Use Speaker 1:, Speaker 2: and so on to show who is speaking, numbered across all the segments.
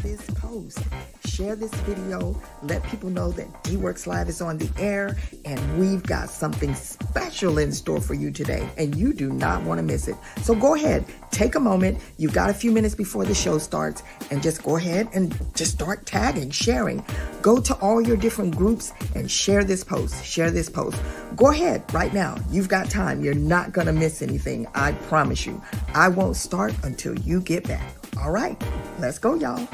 Speaker 1: this post. Share this video. Let people know that DeeWorks Live is on the air, and we've got something special in store for you today, and you do not want to miss it. So go ahead, take a moment. You've got a few minutes before the show starts, and just go ahead and just start tagging, sharing. Go to all your different groups and share this post. Share this post. Go ahead right now. You've got time. You're not going to miss anything. I promise you. I won't start until you get back. All right, let's go, y'all.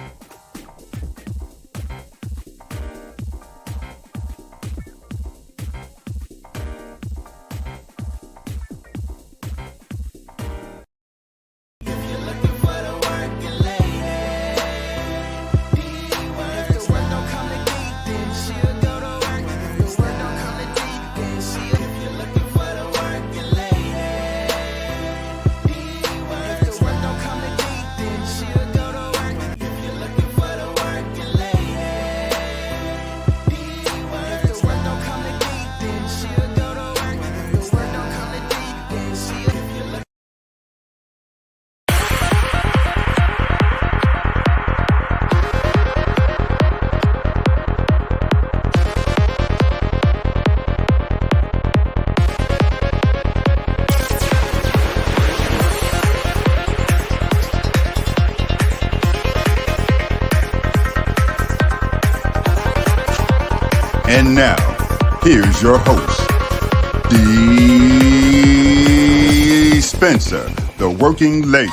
Speaker 2: And now, here's your host, Dee Spencer, the working lady.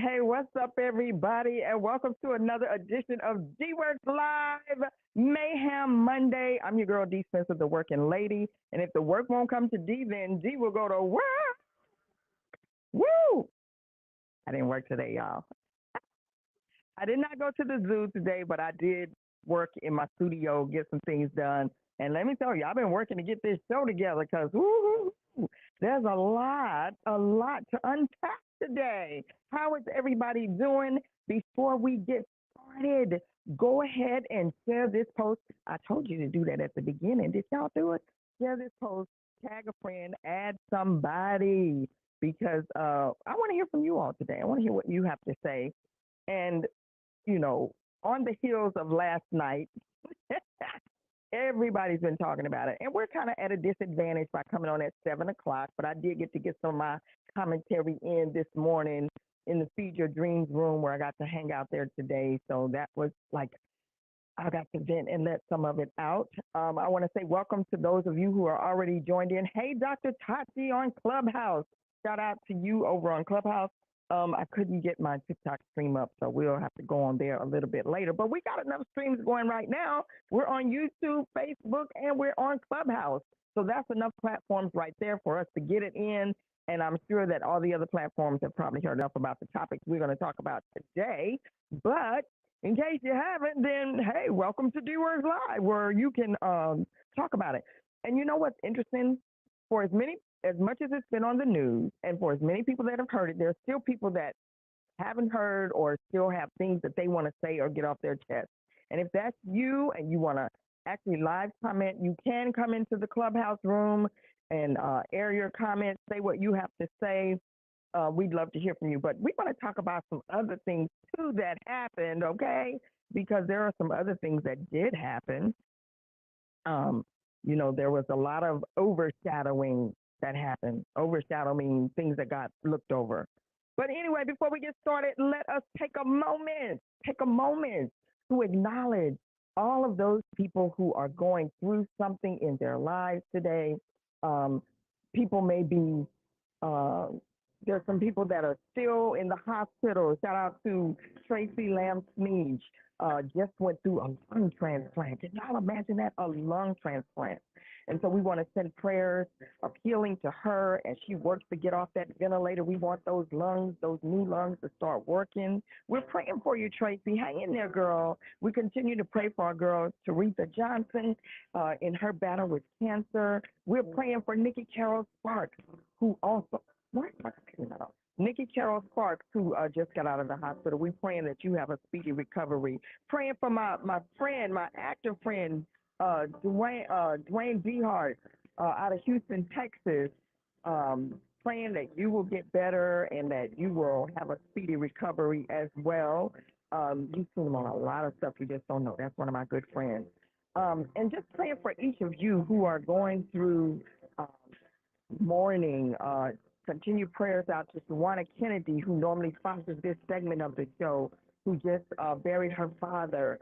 Speaker 3: Hey, what's up, everybody? And welcome to another edition of DeeWorks Live, Mayhem Monday. I'm your girl, Dee Spencer, the working lady. And if the work won't come to D, then D will go to work. Woo! I didn't work today, y'all. I did not go to the zoo today, but I did work in my studio, get some things done. And let me tell you, I've been working to get this show together because there's a lot to unpack today. How is everybody doing? Before we get started, go ahead and share this post. I told you to do that at the beginning. Did y'all do it? Share this post, tag a friend, add somebody, because I want to hear from you all today. I want to hear what you have to say. And, you know, on the heels of last night, everybody's been talking about it. And we're kind of at a disadvantage by coming on at 7 o'clock, but I did get to get some of my commentary in this morning in the Feed Your Dreams room where I got to hang out there today. So that was like, I got to vent and let some of it out. I want to say welcome to those of you who are already joined in. Hey, Dr. Tati on Clubhouse. Shout out to you over on Clubhouse. I couldn't get my TikTok stream up, so we'll have to go on there a little bit later. But we got enough streams going right now. We're on YouTube, Facebook, and we're on Clubhouse. So that's enough platforms right there for us to get it in. And I'm sure that all the other platforms have probably heard enough about the topics we're going to talk about today. But in case you haven't, then, hey, welcome to DeeWorks Live, where you can talk about it. And you know what's interesting? For as much as it's been on the news, and for as many people that have heard it, there's still people that haven't heard or still have things that they want to say or get off their chest. And if that's you and you want to actually live comment, you can come into the Clubhouse room and air your comments, say what you have to say. We'd love to hear from you. But we want to talk about some other things, too, that happened, okay? Because there are some other things that did happen. You know, there was a lot of overshadowing that happened. Overshadowing things that got looked over. But anyway, before we get started, let us take a moment to acknowledge all of those people who are going through something in their lives today. People may be, there's some people that are still in the hospital. Shout out to Tracy Lamb-Sneed. Just went through a lung transplant. Can y'all imagine that? A lung transplant. And so we want to send prayers of healing to her as she works to get off that ventilator. We want those lungs, those new lungs to start working. We're praying for you, Tracy. Hang in there, girl. We continue to pray for our girl, Teresa Johnson, in her battle with cancer. We're praying for Nikki Carol Sparks, who also, Nikki Carol Sparks, who just got out of the hospital. We praying that you have a speedy recovery. Praying for my friend, my actor friend, Dwayne Dehart, out of Houston, Texas. Praying that you will get better and that you will have a speedy recovery as well. You've seen him on a lot of stuff you just don't know. That's one of my good friends. And just praying for each of you who are going through mourning. Continue prayers out to Tawana Kennedy, who normally sponsors this segment of the show, who just buried her father.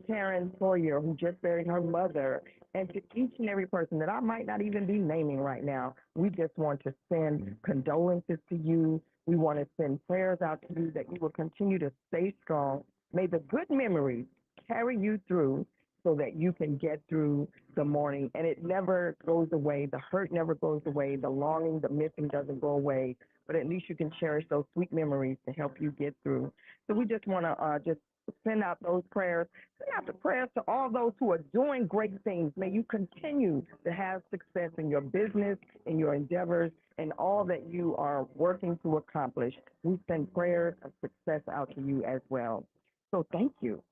Speaker 3: Karen Sawyer, who just buried her mother, and to each and every person that I might not even be naming right now, we just want to send condolences to you. We want to send prayers out to you that you will continue to stay strong. May the good memories carry you through so that you can get through the morning, and it never goes away. The hurt never goes away. The longing, the missing doesn't go away, but at least you can cherish those sweet memories to help you get through. So we just want to just send out those prayers. Send out the prayers to all those who are doing great things. May you continue to have success in your business, in your endeavors, and all that you are working to accomplish. We send prayers of success out to you as well. So thank you.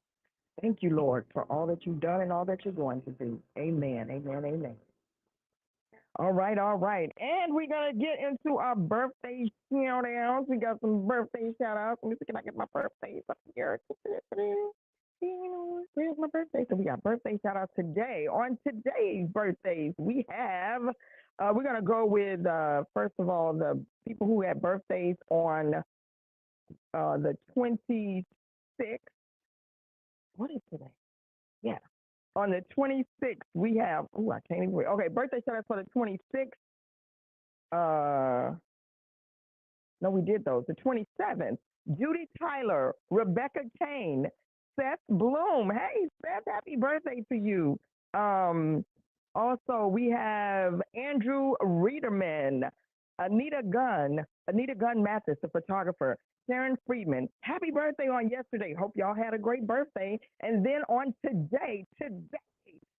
Speaker 3: Thank you, Lord, for all that you've done and all that you're going to do. Amen, amen, amen. All right, all right. And we're going to get into our birthday shout-outs. We got some birthday shout-outs. Let me see, can I get my birthdays up here? Where's my birthday? So we got birthday shout-outs today. On today's birthdays, we have, we're going to go with, first of all, the people who had birthdays on the 26th. What is today? Yeah. On the 26th, we have, I can't even read. Okay, birthday shout-outs for the 26th. No, we did those. The 27th, Judy Tyler, Rebecca Kane, Seth Bloom. Hey, Seth, happy birthday to you. Also, we have Andrew Reederman, Anita Gunn Mathis, the photographer, Sharon Friedman. Happy birthday on yesterday. Hope y'all had a great birthday. And then on today,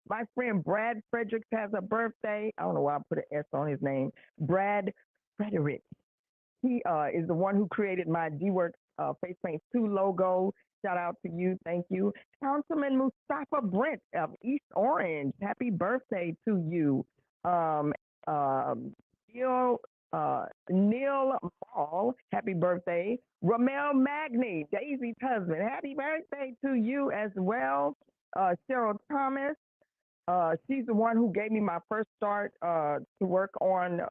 Speaker 3: my friend Brad Fredericks has a birthday. I don't know why I put an S on his name. Brad Fredericks. He is the one who created my DeeWorks Face Paint 2 logo. Shout out to you. Thank you. Councilman Mustafa Brent of East Orange. Happy birthday to you. Neil Ball, happy birthday. Ramel Magni, Daisy's husband, happy birthday to you as well. Cheryl Thomas, she's the one who gave me my first start to work on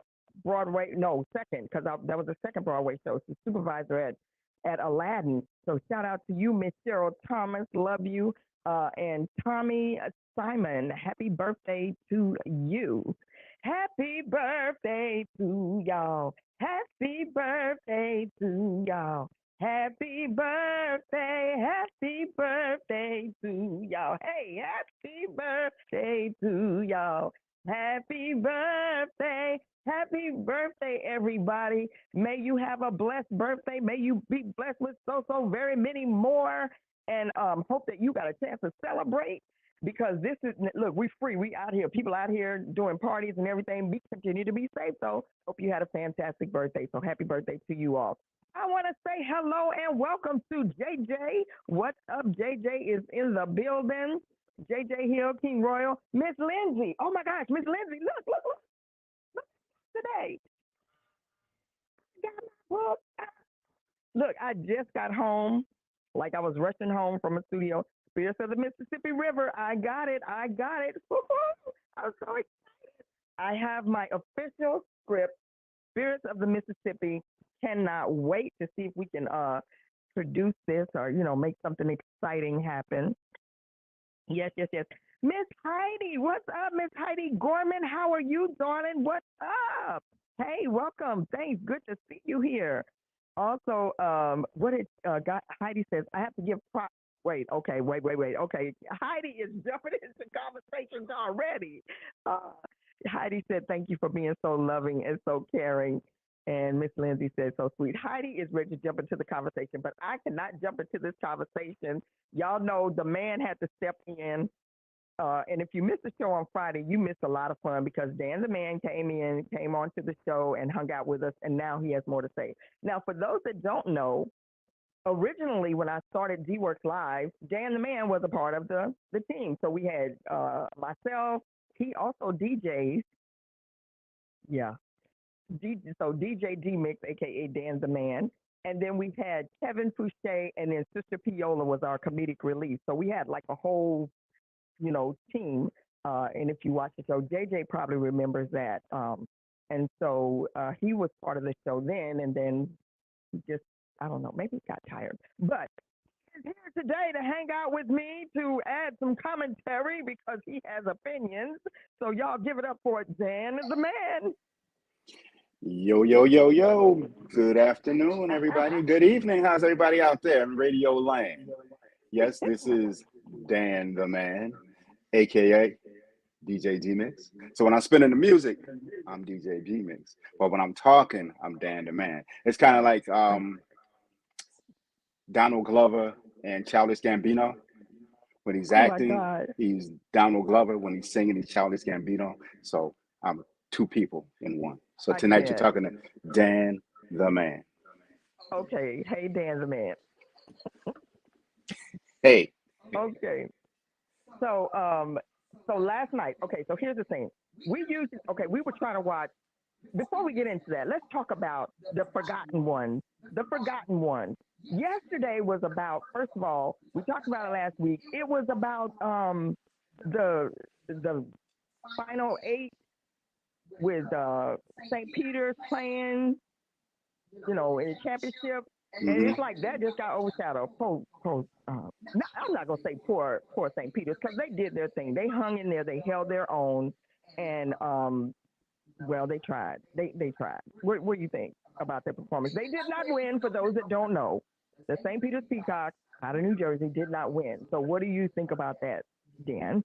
Speaker 3: Broadway. No, second, because that was the second Broadway show. She's supervisor at Aladdin. So shout out to you, Miss Cheryl Thomas. Love you. And Tommy Simon, happy birthday to you. Happy birthday to y'all. Happy birthday to y'all. Happy birthday to y'all. Hey, happy birthday to y'all. Happy birthday, everybody. May you have a blessed birthday. May you be blessed with so very many more. And hope that you got a chance to celebrate. Because this is, look, we free. We out here. People out here doing parties and everything. We continue to be safe, though. Hope you had a fantastic birthday. So happy birthday to you all. I want to say hello and welcome to JJ. What's up? JJ is in the building. JJ Hill, King Royal. Miss Lindsay. Oh, my gosh. Miss Lindsay, look today. Look, I just got home. Like I was rushing home from a studio. Spirits of the Mississippi River. I got it. Woo-hoo. I was so excited. I have my official script, Spirits of the Mississippi. Cannot wait to see if we can produce this or, make something exciting happen. Yes. Miss Heidi, what's up, Miss Heidi Gorman? How are you, darling? What's up? Hey, welcome. Thanks. Good to see you here. Also, Heidi says, I have to give props. Wait. Okay. Heidi is jumping into conversations already. Heidi said, thank you for being so loving and so caring. And Miss Lindsay said, so sweet. Heidi is ready to jump into the conversation, but I cannot jump into this conversation. Y'all know the man had to step in. And if you missed the show on Friday, you missed a lot of fun because Dan the Man came onto the show and hung out with us, and now he has more to say. Now, for those that don't know, originally when I started DeeWorks Live, Dan the Man was a part of the team. So we had myself. He also DJs. Yeah. So DJ D-Mix, a.k.a. Dan the Man. And then we had Kevin Fouché, and then Sister Piola was our comedic relief. So we had like a whole, team. And if you watch the show, JJ probably remembers that. And so he was part of the show then, and then he just, I don't know, maybe he got tired. But he's here today to hang out with me to add some commentary because he has opinions. So y'all give it up for Dan the Man.
Speaker 4: Yo, yo, yo, yo. Good afternoon, everybody. Good evening. How's everybody out there in radio land? Yes, this is Dan the Man, a.k.a. DJ D-Mix. So when I'm spinning the music, I'm DJ D-Mix. But when I'm talking, I'm Dan the Man. It's kind of like Donald Glover and Childish Gambino. When he's acting, he's Donald Glover. When he's singing, he's Childish Gambino. So I'm two people in one. So tonight you're talking to Dan the Man.
Speaker 3: Okay. Hey, Dan the Man.
Speaker 4: Hey.
Speaker 3: Okay. So last night, okay, so here's the thing. We were trying to watch, before we get into that, let's talk about the forgotten ones. The forgotten ones. Yesterday was about, first of all, we talked about it last week. It was about the final 8 with St. Peter's playing, in the championship. And it's like that just got overshadowed. I'm not going to say poor St. Peter's because they did their thing. They hung in there. They held their own. And, well, they tried. They tried. What do you think about their performance? They did not win, for those that don't know. The St. Peter's Peacocks out of New Jersey did not win. So what do you think about that, Dan?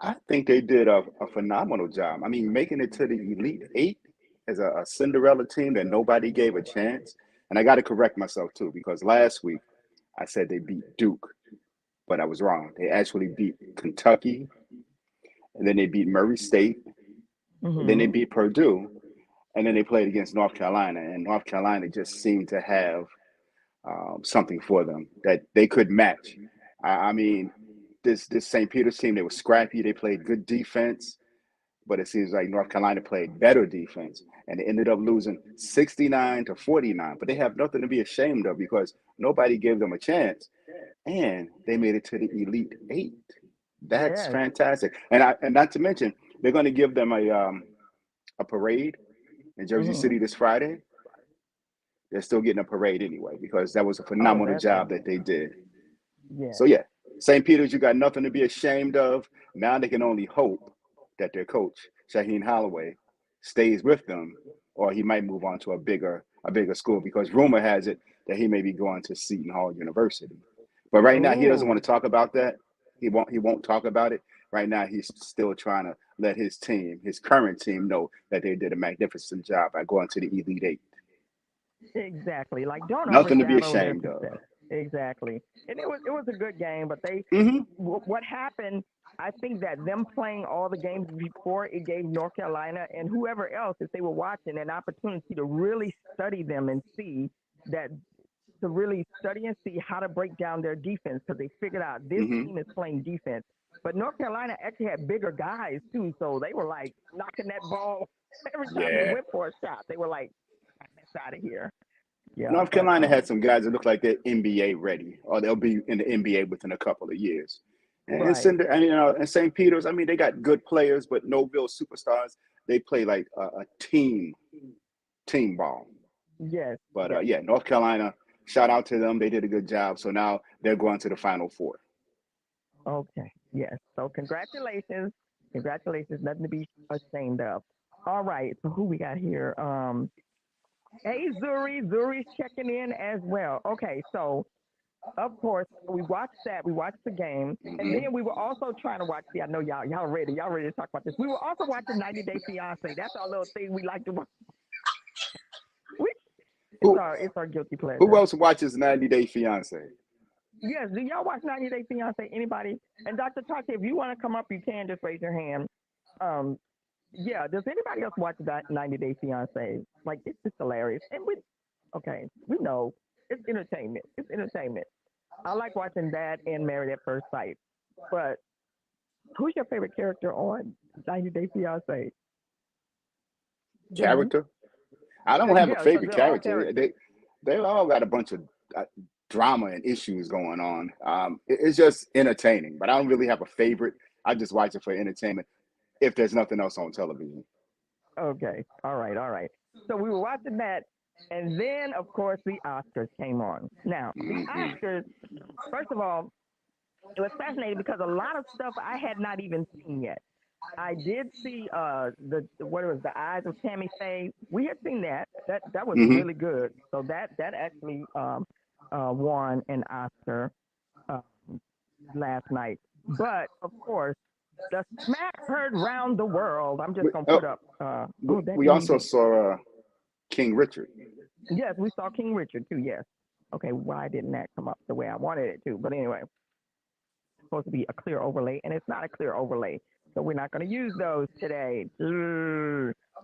Speaker 4: I think they did a phenomenal job. I mean, making it to the Elite 8 as a Cinderella team that nobody gave a chance. And I got to correct myself, too, because last week I said they beat Duke, but I was wrong. They actually beat Kentucky, and then they beat Murray State, and then they beat Purdue, and then they played against North Carolina. And North Carolina just seemed to have something for them that they could match. I mean, this St. Peter's team, they were scrappy. They played good defense, but it seems like North Carolina played better defense, and they ended up losing 69-49. But they have nothing to be ashamed of because nobody gave them a chance, and they made it to the Elite 8. That's fantastic. And not to mention, they're going to give them a parade in Jersey City this Friday. They're still getting a parade anyway because that was a phenomenal job that they did.
Speaker 3: Yeah.
Speaker 4: So, yeah, St. Peter's, you got nothing to be ashamed of. Now they can only hope that their coach, Shaheen Holloway, stays with them, or he might move on to a bigger school because rumor has it that he may be going to Seton Hall University. But right now, he doesn't want to talk about that. He won't talk about it. Right now, he's still trying to let his team, his current team, know that they did a magnificent job by going to the Elite 8.
Speaker 3: Exactly. Like, don't
Speaker 4: nothing to be
Speaker 3: overshadow
Speaker 4: ashamed
Speaker 3: their
Speaker 4: of.
Speaker 3: success. Exactly. And it was a good game, but what happened, I think that them playing all the games before, it gave North Carolina and whoever else, if they were watching, an opportunity to really study them and see how to break down their defense, because they figured out this team is playing defense. But North Carolina actually had bigger guys too, so they were like knocking that ball every time they went for a shot. They were like, "That's out of here." Yeah,
Speaker 4: North Carolina had some guys that look like they're NBA ready, or they'll be in the NBA within a couple of years. And St. Peter's, I mean, they got good players, but no real superstars. They play like a team ball.
Speaker 3: Yes.
Speaker 4: But North Carolina, shout out to them. They did a good job. So now they're going to the Final Four.
Speaker 3: Okay. Yes. So congratulations. Nothing to be ashamed of. All right. So who we got here? Hey, Zuri's checking in as well. Okay. So, of course, we watched that. We watched the game. And then we were also trying to watch. I know y'all ready. Y'all ready to talk about this. We were also watching 90 Day Fiancé. That's our little thing we like to watch. It's our guilty pleasure.
Speaker 4: Who else watches 90 Day Fiancé?
Speaker 3: Yes, do y'all watch 90 Day Fiance? Anybody? And Dr. Tasha, if you want to come up, you can just raise your hand. Yeah, does anybody else watch that 90 Day Fiance? Like, it's just hilarious. And we know it's entertainment. It's entertainment. I like watching that and Married at First Sight. But who's your favorite character on 90 Day Fiance? Denise?
Speaker 4: Character? I don't have a
Speaker 3: Yeah, because
Speaker 4: favorite
Speaker 3: they're all
Speaker 4: character.
Speaker 3: characters.
Speaker 4: They all got a bunch of drama and issues going on. It's just entertaining, but I don't really have a favorite. I just watch it for entertainment if there's nothing else on television.
Speaker 3: Okay. All right. All right. So we were watching that. And then, of course, the Oscars came on. Now, the Oscars, first of all, it was fascinating because a lot of stuff I had not even seen yet. I did see what it was, The Eyes of Tammy Faye. We had seen that. That was
Speaker 4: Hmm.
Speaker 3: really good. So that actually won an Oscar last night. But of course, the smack heard round the world. I'm just gonna put up.
Speaker 4: We also saw King Richard.
Speaker 3: Yes, we saw King Richard too. Yes. Okay, why didn't that come up the way I wanted it to? But anyway, it's supposed to be a clear overlay, and it's not a clear overlay, so we're not going to use those today.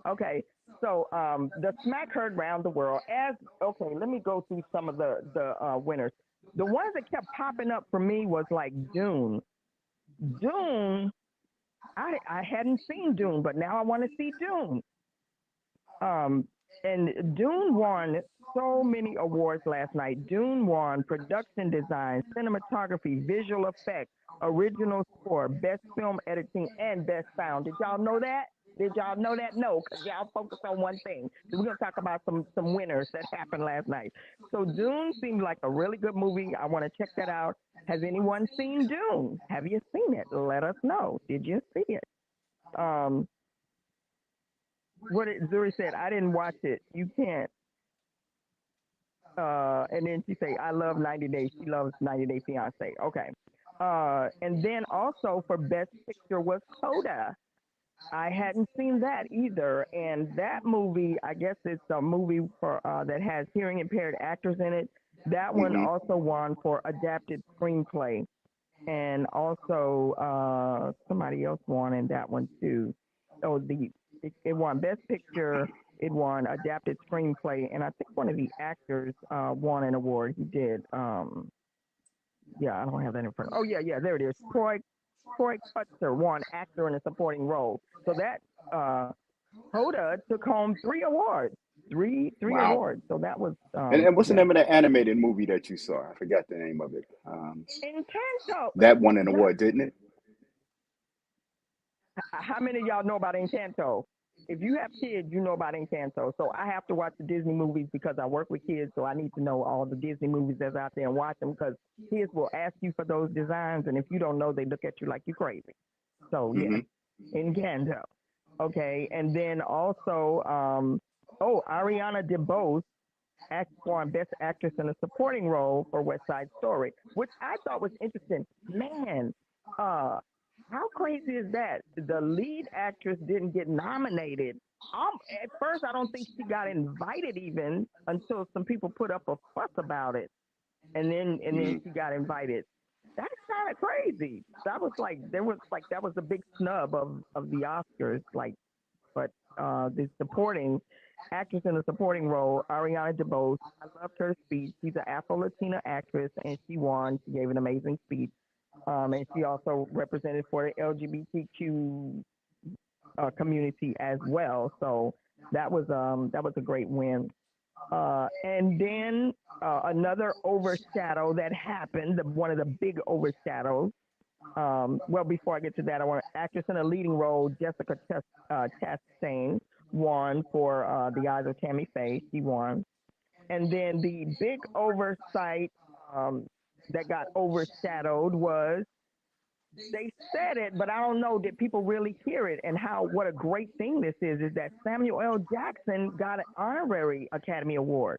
Speaker 3: Okay, so the smack heard round the world. Let me go through some of the winners. The ones that kept popping up for me was like Dune. Dune, I hadn't seen Dune, but now I want to see Dune. And Dune won so many awards last night. Dune won production design, cinematography, visual effects, original score, best film editing, and best sound. Did y'all know that? Did y'all know that? No, because y'all focus on one thing. So we're going to talk about some winners that happened last night. So Dune seemed like a really good movie. I want to check that out. Has anyone seen Dune? Have you seen it? Let us know. Did you see it? What Zuri said, I didn't watch it. You can't. And then she say, I love 90 Days. She loves 90 Day Fiance. Okay. And then also for Best Picture was Coda. I hadn't seen that either. And that movie, I guess it's a movie for that has hearing impaired actors in it. That one also won for adapted screenplay. And also somebody else won in that one too. So it won Best Picture, it won Adapted Screenplay, and I think one of the actors won an award. He did. I don't have that in front. Oh yeah, there it is. Troy Kutzer won Actor in a Supporting Role. So that Hoda took home 3 awards. Three
Speaker 4: Wow.
Speaker 3: awards. So that was.
Speaker 4: And what's the name of the animated movie that you saw? I forgot the name of it.
Speaker 3: Encanto.
Speaker 4: That won an award, didn't it?
Speaker 3: How many of y'all know about Encanto? If you have kids, you know about Encanto. So I have to watch the Disney movies because I work with kids, so I need to know all the Disney movies that's out there and watch them because kids will ask you for those designs, and if you don't know, they look at you like you're crazy. So yeah, Encanto. Okay, and then also, Ariana DeBose won Best Actress in a Supporting Role for West Side Story, which I thought was interesting. Man, how crazy is that? The lead actress didn't get nominated. At first, I don't think she got invited even until some people put up a fuss about it, and then she got invited. That's kind of crazy. That was that was a big snub of the Oscars. But the supporting actress in a supporting role, Ariana DeBose. I loved her speech. She's an Afro-Latina actress, and she won. She gave an amazing speech. And she also represented for the LGBTQ community as well. So that was a great win. And then another overshadow that happened, one of the big overshadows. Before I get to that, I want actress in a leading role, Jessica Chastain won for The Eyes of Tammy Faye. She won. And then the big oversight that got overshadowed was they said it, but I don't know, did people really hear it? And what a great thing this is that Samuel L. Jackson got an honorary Academy Award.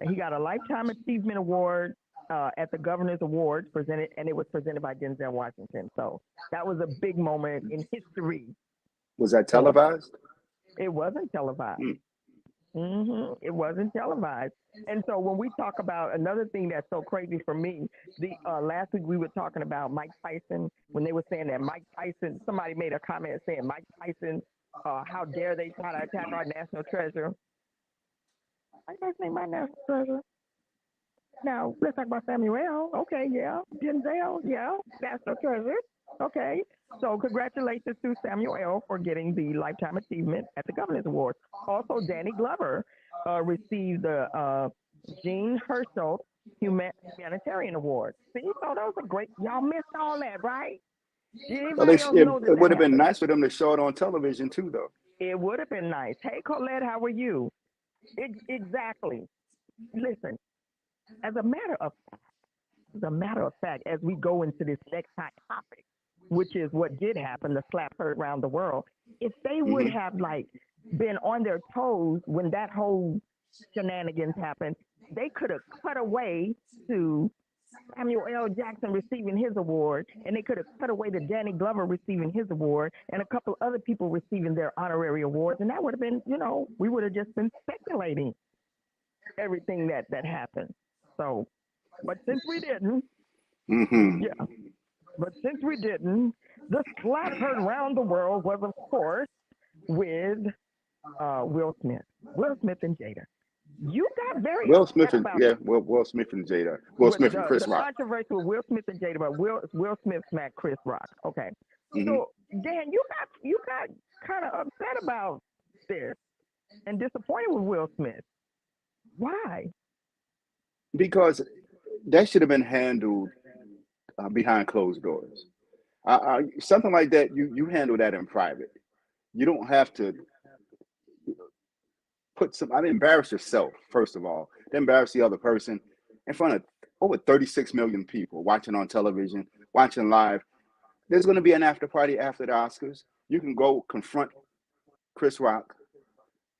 Speaker 3: He got a Lifetime Achievement Award at the Governor's Awards presented, and it was presented by Denzel Washington. So that was a big moment in history.
Speaker 4: Was that televised?
Speaker 3: It wasn't televised. It wasn't televised. And so when we talk about another thing that's so crazy for me, the last week we were talking about Mike Tyson when they were saying that Mike Tyson. Somebody made a comment saying Mike Tyson, how dare they try to attack our national treasure? I guess they my national treasure. Now let's talk about Samuel. Okay, yeah, Denzel, yeah, national treasure. Okay, so congratulations to Samuel for getting the Lifetime Achievement at the Governor's Award. Also, Danny Glover received the Jean Herschel Humanitarian Award. See, so that was a great. Y'all missed all that, right? Did
Speaker 4: Well, they,
Speaker 3: anybody else know that
Speaker 4: it would have been
Speaker 3: happened?
Speaker 4: nice for them to show it on television too, though.
Speaker 3: It would have been nice. Hey, Colette, how are you? Exactly. Listen, as a matter of fact, as we go into this next hot topic, which is what did happen, the slap heard around the world, if they would have like been on their toes when that whole shenanigans happened, they could have cut away to Samuel L. Jackson receiving his award, and they could have cut away to Danny Glover receiving his award, and a couple other people receiving their honorary awards, and that would have been, we would have just been speculating everything that happened. So, but since we didn't, the slap heard around the world was, of course, with Will Smith and Jada. You got very
Speaker 4: Will Smith
Speaker 3: upset
Speaker 4: and
Speaker 3: about
Speaker 4: Will Smith and Jada. Will Smith and Chris
Speaker 3: the
Speaker 4: Rock.
Speaker 3: controversy with Will Smith and Jada, but Will Smith smacked Chris Rock. Okay, so Dan, you got kind of upset about this and disappointed with Will Smith. Why?
Speaker 4: Because that should have been handled behind closed doors. Something like that, you handle that in private. You don't have to embarrass yourself, first of all, then embarrass the other person in front of over 36 million people watching on television, watching live. There's going to be an after party after the Oscars. You can go confront Chris Rock.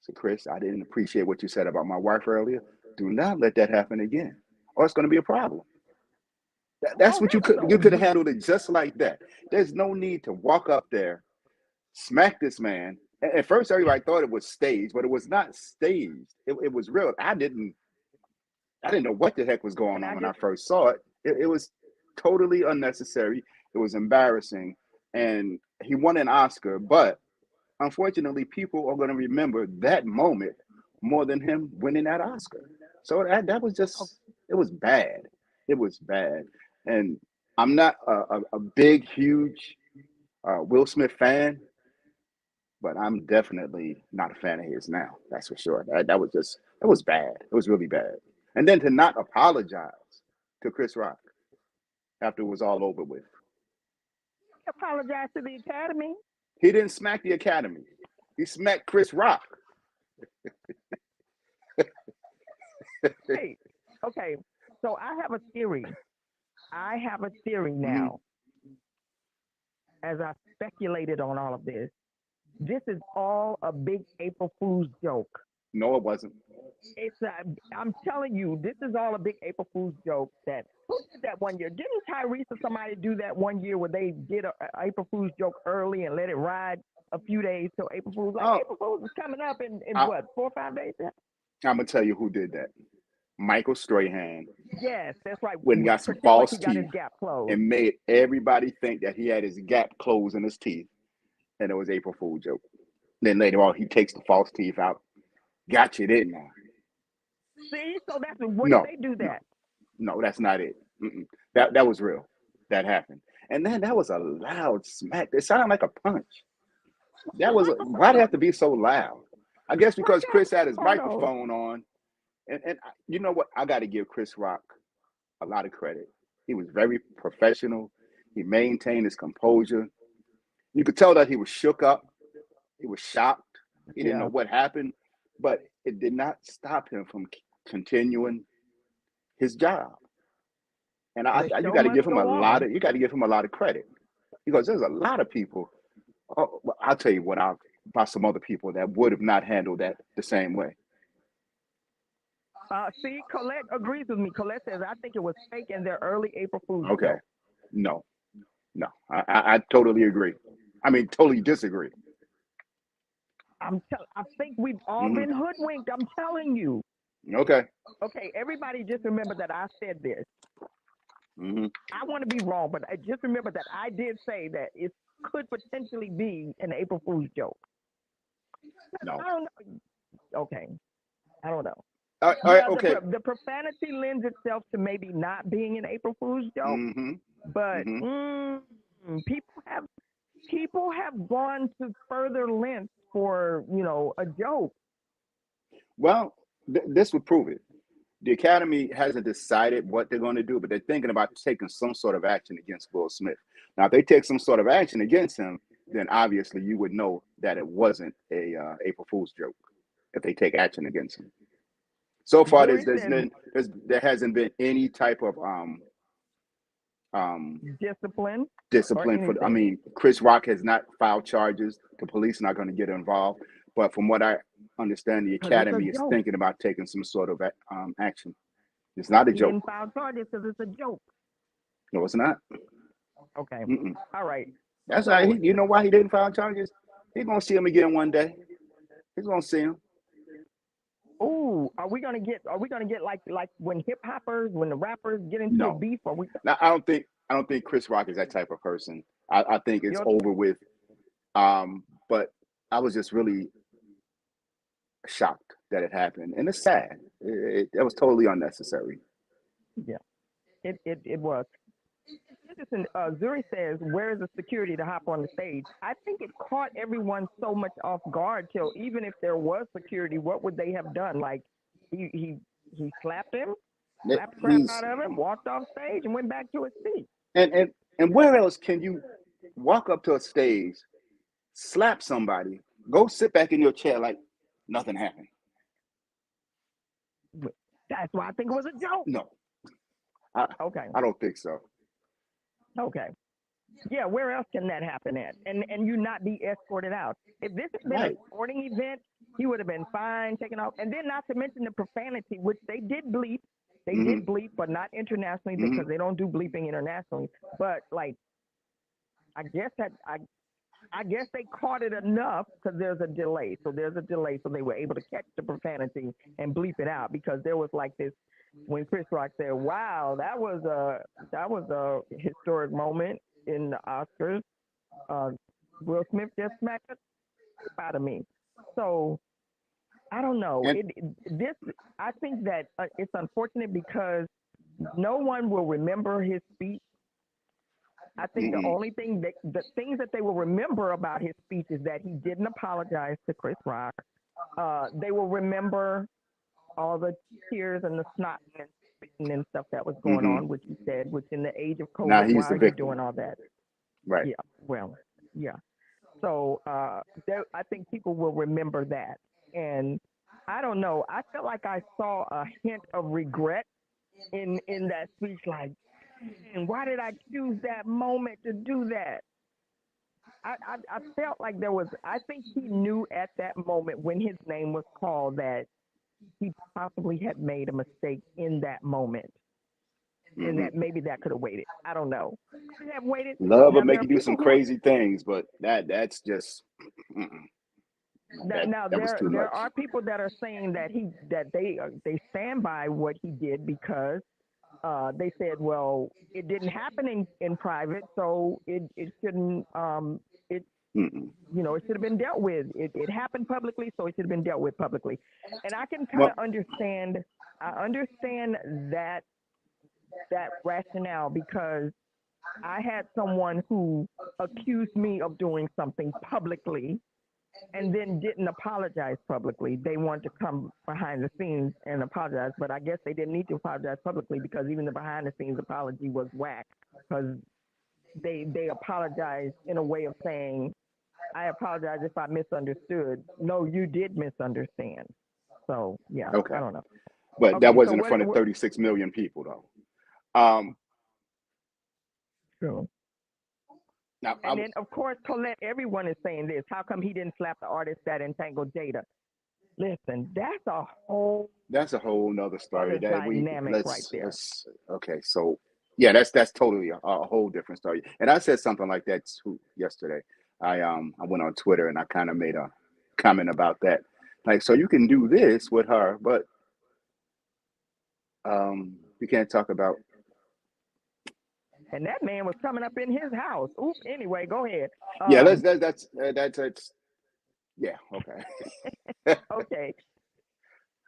Speaker 4: Say, Chris, I didn't appreciate what you said about my wife earlier. Do not let that happen again, or it's going to be a problem. That's what you could have handled it just like that. There's no need to walk up there, smack this man. At first, everybody thought it was staged, but it was not staged. It was real. I didn't know what the heck was going on when I first saw it. It was totally unnecessary. It was embarrassing, and he won an Oscar. But unfortunately, people are going to remember that moment more than him winning that Oscar. So that was just, it was bad. It was bad. And I'm not a big, huge Will Smith fan, but I'm definitely not a fan of his now. That's for sure. That was bad. It was really bad. And then to not apologize to Chris Rock after it was all over with.
Speaker 3: Apologize to the Academy.
Speaker 4: He didn't smack the Academy. He smacked Chris Rock.
Speaker 3: Hey, okay. So I have a theory. Now. As I speculated on all of this, this is all a big April Fool's joke.
Speaker 4: No, it wasn't.
Speaker 3: I'm telling you, this is all a big April Fool's joke. Who did that one year? Didn't Tyrese or somebody do that one year where they did an April Fool's joke early and let it ride a few days till April Fool's? April Fool's is coming up in what, 4 or 5 days?
Speaker 4: I'm going to tell you who did that. Michael Strahan.
Speaker 3: Yes, that's right.
Speaker 4: When he got some false
Speaker 3: like he got
Speaker 4: teeth
Speaker 3: his gap closed
Speaker 4: and made everybody think that he had his gap closed in his teeth, and it was April Fool's joke. Then later on, he takes the false teeth out. Got you, didn't I?
Speaker 3: See, so that's when did they do that?
Speaker 4: No, that's not it. That was real. That happened, and then that was a loud smack. It sounded like a punch. Why'd it have to be so loud? I guess because Chris had his microphone on. And you know what? I got to give Chris Rock a lot of credit. He was very professional. He maintained his composure. You could tell that he was shook up. He was shocked. He didn't know what happened, but it did not stop him from continuing his job. And you got to give him a lot of credit, because there's a lot of people. I'll tell you about some other people that would have not handled that the same way.
Speaker 3: See, Colette agrees with me. Colette says, I think it was fake in their early April Fool's.
Speaker 4: Okay. No. I totally agree. I mean, totally disagree.
Speaker 3: I think we've all been hoodwinked. I'm telling you.
Speaker 4: Okay.
Speaker 3: Okay, everybody just remember that I said this.
Speaker 4: Mm-hmm.
Speaker 3: I want to be wrong, but I just remember that I did say that it could potentially be an April Fool's joke.
Speaker 4: No.
Speaker 3: I don't know. Okay. I don't know.
Speaker 4: All right,
Speaker 3: Yeah,
Speaker 4: okay.
Speaker 3: the profanity lends itself to maybe not being an April Fool's joke, but people have gone to further lengths for a joke.
Speaker 4: Well, this would prove it. The Academy hasn't decided what they're going to do, but they're thinking about taking some sort of action against Will Smith. Now, if they take some sort of action against him, then obviously you would know that it wasn't a April Fool's joke if they take action against him. So far, there hasn't been any type of
Speaker 3: discipline
Speaker 4: for. I mean, Chris Rock has not filed charges. The police are not going to get involved. But from what I understand, the Academy is thinking about taking some sort of action. It's not a joke.
Speaker 3: He didn't file charges because it's a joke.
Speaker 4: No, it's not.
Speaker 3: Okay. All right.
Speaker 4: That's right. You know why he didn't file charges? He's gonna see him again one day. He's gonna see him.
Speaker 3: Oh, are we gonna get like when when the rappers get into a beef?
Speaker 4: Now, I don't think Chris Rock is that type of person. I think it's over with. But I was just really shocked that it happened, and it's sad. It was totally unnecessary.
Speaker 3: Yeah, it was. Listen, Zuri says, "Where is the security to hop on the stage?" I think it caught everyone so much off guard. Till even if there was security, what would they have done? Like he slapped him, slapped the crap out of him, walked off stage, and went back to his seat.
Speaker 4: And where else can you walk up to a stage, slap somebody, go sit back in your chair like nothing happened?
Speaker 3: That's why I think it was a joke.
Speaker 4: No.
Speaker 3: Okay.
Speaker 4: I don't think so.
Speaker 3: Okay. Yeah, where else can that happen at? And you not be escorted out? If this had been a sporting event, he would have been fine, taken off. And then not to mention the profanity, which they did bleep. They did bleep, but not internationally because they don't do bleeping internationally. But like, I guess they caught it enough because there's a delay. So they were able to catch the profanity and bleep it out because there was like this when Chris Rock said, "Wow, that was a historic moment in the Oscars." Will Smith just smacked the crap out of me. So I don't know. I think that it's unfortunate because no one will remember his speech. I think the things that they will remember about his speech is that he didn't apologize to Chris Rock. They will remember all the tears and the snot and spitting and stuff that was going on, which he said, which in the age of COVID, why are you doing all that?
Speaker 4: Right.
Speaker 3: Yeah. Well, yeah. So I think people will remember that. And I don't know. I felt like I saw a hint of regret in that speech, like, and why did I choose that moment to do that? I felt like I think he knew at that moment when his name was called that he possibly had made a mistake in that moment. And that maybe that could have waited. I don't know. Could have waited.
Speaker 4: Love will make you do some crazy things, but that's just
Speaker 3: that was too much. There are people that are saying that they stand by what he did because they said, well, it didn't happen in private, so it shouldn't it should have been dealt with. It happened publicly, so it should have been dealt with publicly. And I can kind of understand. I understand that rationale because I had someone who accused me of doing something publicly and then didn't apologize publicly. They wanted to come behind the scenes and apologize, but I guess they didn't need to apologize publicly because even the behind the scenes apology was whack because they apologized in a way of saying, I apologize if I misunderstood. No, you did misunderstand. So, yeah, okay. I don't know.
Speaker 4: But that wasn't in front of 36 million people, though.
Speaker 3: True. Now, and then, of course, Colette, everyone is saying this. How come he didn't slap the artist that entangled Jada? Listen, that's a whole
Speaker 4: nother story.
Speaker 3: Dynamic right there.
Speaker 4: Okay, so yeah, that's totally a whole different story. And I said something like that too yesterday. I went on Twitter and I kind of made a comment about that. Like, so you can do this with her, but you can't talk about.
Speaker 3: And that man was coming up in his house. Oops. Anyway, go ahead.
Speaker 4: Yeah, that's yeah, okay.
Speaker 3: Okay.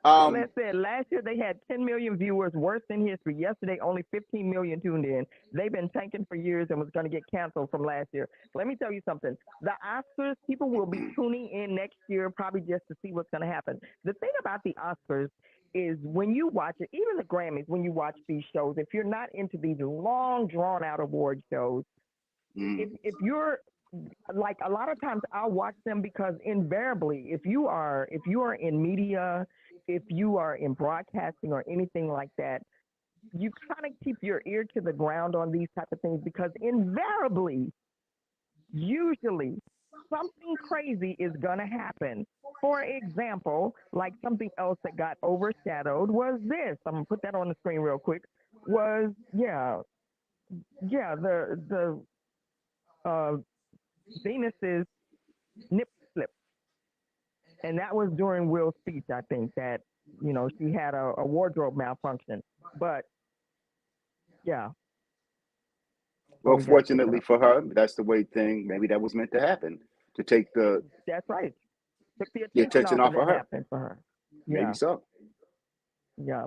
Speaker 3: So
Speaker 4: Um,
Speaker 3: let's say last year they had 10 million viewers, worst in history. Yesterday, only 15 million tuned in. They've been tanking for years and was going to get canceled from last year. Let me tell you something. The Oscars, people will be tuning in next year probably just to see what's going to happen. The thing about the Oscars is when you watch it, even the Grammys, when you watch these shows, if you're not into these long, drawn-out award shows, if you're like a lot of times I'll watch them because invariably if you are in media, if you are in broadcasting or anything like that, you kind of keep your ear to the ground on these type of things because invariably, usually something crazy is going to happen. For example, like something else that got overshadowed was this. I'm going to put that on the screen real quick. Was the Venus's nip slip. And that was during Will's speech, I think, that, she had a wardrobe malfunction. But, yeah.
Speaker 4: well, fortunately for her, that's the way maybe that was meant to happen, to take the
Speaker 3: That's right. Took
Speaker 4: the
Speaker 3: the attention
Speaker 4: off
Speaker 3: off
Speaker 4: of her.
Speaker 3: happened for her.
Speaker 4: Maybe
Speaker 3: Yeah.
Speaker 4: so.
Speaker 3: Yeah.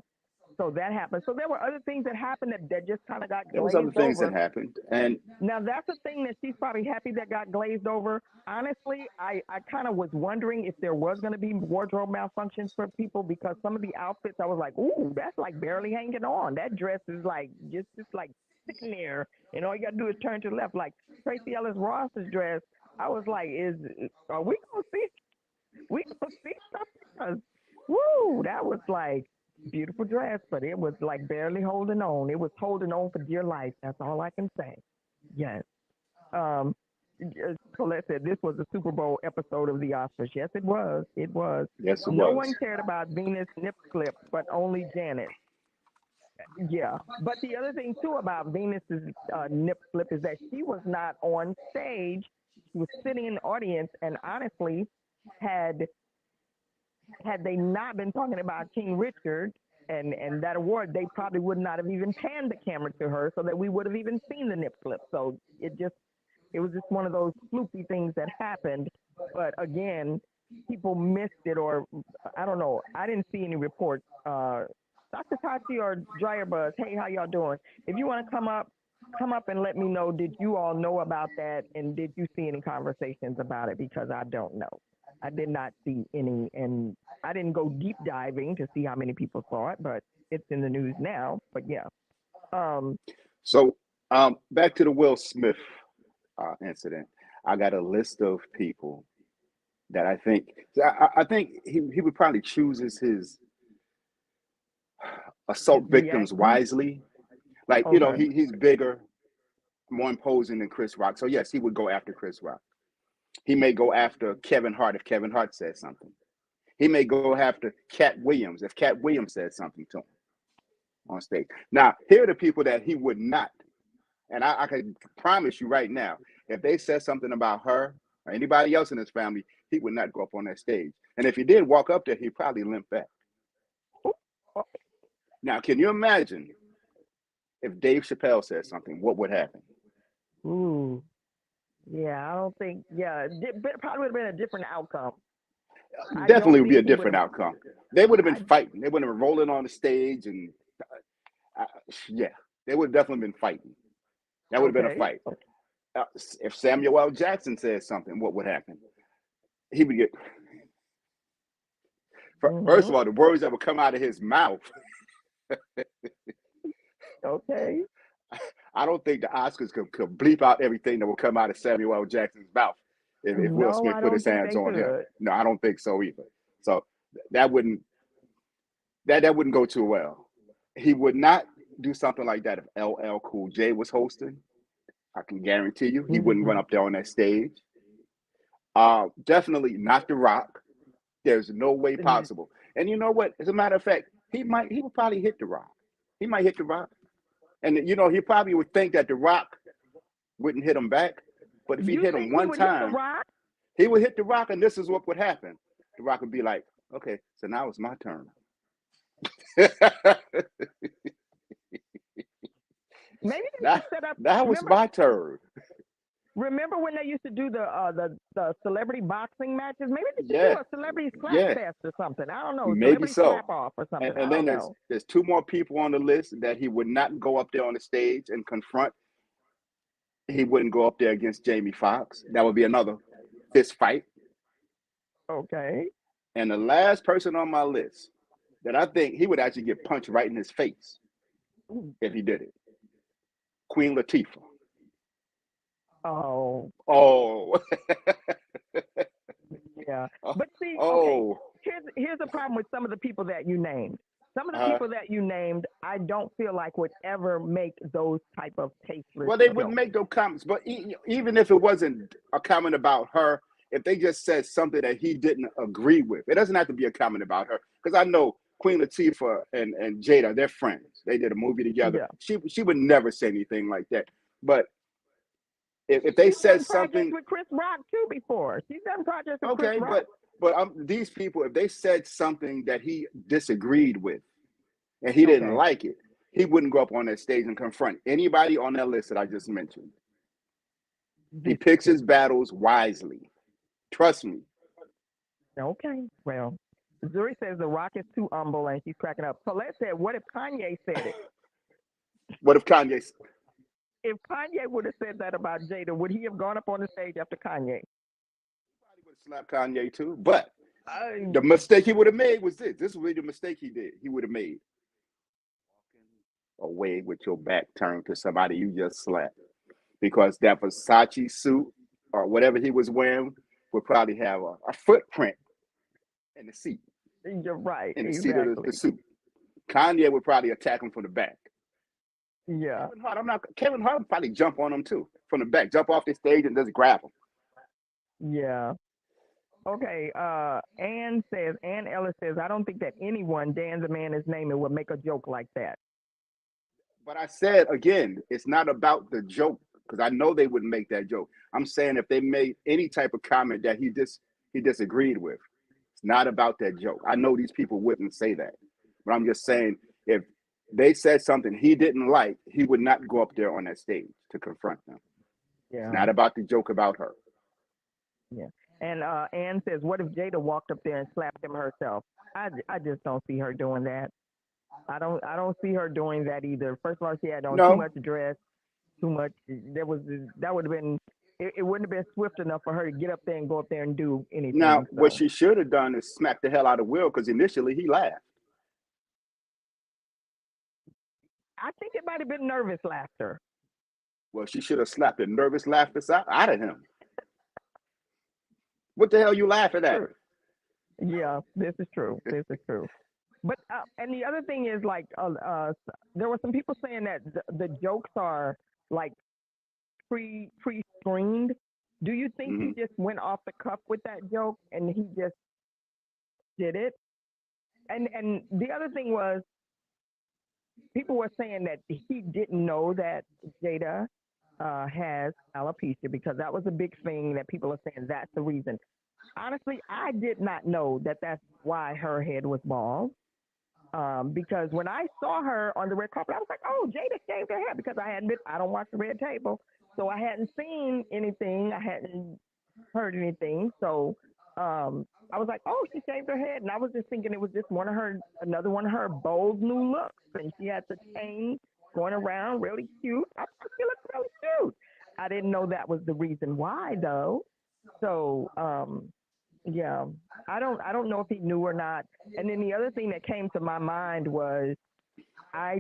Speaker 3: So that happened. So there were other things that happened that just kind of got glazed over.
Speaker 4: There was other things that happened. And
Speaker 3: now that's the thing that she's probably happy that got glazed over. Honestly, I kind of was wondering if there was going to be wardrobe malfunctions for people because some of the outfits I was like, ooh, that's like barely hanging on. That dress is like just like sitting there, and all you got to do is turn to the left. Like Tracy Ellis Ross's dress, I was like, are we gonna see something? Because woo, that was like beautiful dress, but it was like barely holding on. It was holding on for dear life. That's all I can say. Yes. Colette said this was a Super Bowl episode of the Oscars. Yes, it was. It was.
Speaker 4: yes, it
Speaker 3: No
Speaker 4: was.
Speaker 3: one cared about Venus' nip slip, but only Janet. Yeah. But the other thing, too, about Venus's nip slip is that she was not on stage. She was sitting in the audience, and honestly, had they not been talking about King Richard and that award, they probably would not have even panned the camera to her so that we would have even seen the nip slip. So it was just one of those floopy things that happened. But again, people missed it, or I don't know. I didn't see any reports. Dr. Tachi or Dryer Buzz, hey, how y'all doing? If you want to come up and let me know, did you all know about that, and did you see any conversations about it? Because I don't know. I did not see any, and I didn't go deep diving to see how many people saw it, but it's in the news now. But yeah.
Speaker 4: So back to the Will Smith incident. I got a list of people that I think he would probably chooses his assault victims wisely. Like,
Speaker 3: Okay.
Speaker 4: he's bigger, more imposing than Chris Rock. So yes, he would go after Chris Rock. He may go after Kevin Hart if Kevin Hart says something. He may go after Cat Williams if Cat Williams says something to him on stage. Now, here are the people that he would not. And I can promise you right now, if they said something about her or anybody else in his family, he would not go up on that stage. And if he did walk up there, he'd probably limp back. Now, can you imagine if Dave Chappelle said something? What would happen?
Speaker 3: Ooh. Yeah, I don't think. Yeah, it probably would have been a different outcome.
Speaker 4: Definitely would be a different outcome. They would have been fighting. They would have been rolling on the stage, and yeah, they would have definitely been fighting. That would have been a fight. If Samuel L. Jackson said something, what would happen? He would get. First of all, the words that would come out of his mouth.
Speaker 3: Okay.
Speaker 4: I don't think the Oscars could bleep out everything that will come out of Samuel L. Jackson's mouth if Will Smith put his hands on him. No, I don't think so either. So that wouldn't go too well. He would not do something like that if LL Cool J was hosting. I can guarantee you he wouldn't run up there on that stage. Definitely not The Rock. There's no way possible. And you know what? As a matter of fact, he would probably hit The Rock. He might hit The Rock. And, he probably would think that The Rock wouldn't hit him back. But if he hit him one time. He would hit The Rock, and this is what would happen. The Rock would be like, okay, so now it's my turn.
Speaker 3: Maybe they should set up.
Speaker 4: That was my turn.
Speaker 3: Remember when they used to do the celebrity boxing matches? Maybe they should do
Speaker 4: Yeah.
Speaker 3: a celebrity slap
Speaker 4: Yeah.
Speaker 3: fest or something. I don't know.
Speaker 4: Maybe
Speaker 3: Celebrity
Speaker 4: so.
Speaker 3: slap off or something.
Speaker 4: And then there's two more people on the list that he would not go up there on the stage and confront. He wouldn't go up there against Jamie Foxx. That would be another fist fight.
Speaker 3: Okay.
Speaker 4: And the last person on my list that I think he would actually get punched right in his face if he did it. Queen Latifah.
Speaker 3: Oh.
Speaker 4: Oh.
Speaker 3: Yeah. But see,
Speaker 4: oh.
Speaker 3: okay, here's the problem with some of the people that you named. Some of the people that you named, I don't feel like would ever make those type of tasteless.
Speaker 4: Well, they wouldn't make those comments. But even if it wasn't a comment about her, if they just said something that he didn't agree with, it doesn't have to be a comment about her. Because I know Queen Latifah and Jada, they're friends. They did a movie together. Yeah. She would never say anything like that. But if they said something
Speaker 3: with Chris Rock too before, she's done projects with Chris Rock.
Speaker 4: but these people, if they said something that he disagreed with and he didn't like it, he wouldn't go up on that stage and confront anybody on that list that I just mentioned. He picks his battles wisely. Trust me.
Speaker 3: Okay, well, Zuri says The Rock is too humble and she's cracking up. So let's say, what if Kanye said it?
Speaker 4: What if Kanye?
Speaker 3: If Kanye would have said that about Jada, would he have gone up on the stage after Kanye?
Speaker 4: He probably would have slapped Kanye too. But the mistake he would have made was this. This was the mistake he would have made. Walking away with your back turned to somebody you just slapped. Because that Versace suit or whatever he was wearing would probably have a footprint in the seat.
Speaker 3: You're right.
Speaker 4: In the seat of the suit. Kanye would probably attack him from the back.
Speaker 3: Yeah.
Speaker 4: Kevin Hart would probably jump on him too from the back, jump off the stage and just grab him.
Speaker 3: Yeah. Okay. Ann Ellis says, I don't think that anyone Dan the Man is naming would make a joke like that.
Speaker 4: But I said again, it's not about the joke because I know they wouldn't make that joke. I'm saying if they made any type of comment that he disagreed with, it's not about that joke. I know these people wouldn't say that, but I'm just saying if they said something he didn't like, he would not go up there on that stage to confront them. Yeah. It's not about the joke about her.
Speaker 3: Yeah. And Ann says, what if Jada walked up there and slapped him herself? I just don't see her doing that. I don't see her doing that either. First of all, she had on too much dress, too much. That would have been. It wouldn't have been swift enough for her to get up there and go up there and do anything.
Speaker 4: Now, what she should have done is smack the hell out of Will because initially he laughed.
Speaker 3: I think it might have been nervous laughter.
Speaker 4: Well, she should have slapped the nervous laughter out of him. What the hell you laughing at?
Speaker 3: Yeah, this is true. This is true. But and the other thing is like there were some people saying that the jokes are like pre-screened. Do you think he just went off the cuff with that joke and he just did it? And the other thing was people were saying that he didn't know that Jada has alopecia because that was a big thing that people are saying that's the reason. Honestly, I did not know that that's why her head was bald. Because when I saw her on the red carpet, I was like, oh, Jada shaved her hair because I don't watch the Red Table. So I hadn't seen anything. I hadn't heard anything. So I was like, oh, she shaved her head. And I was just thinking it was just another one of her bold new looks. And she had the chain going around, really cute. I thought she looked really cute. I didn't know that was the reason why, though. So, yeah, I don't know if he knew or not. And then the other thing that came to my mind was I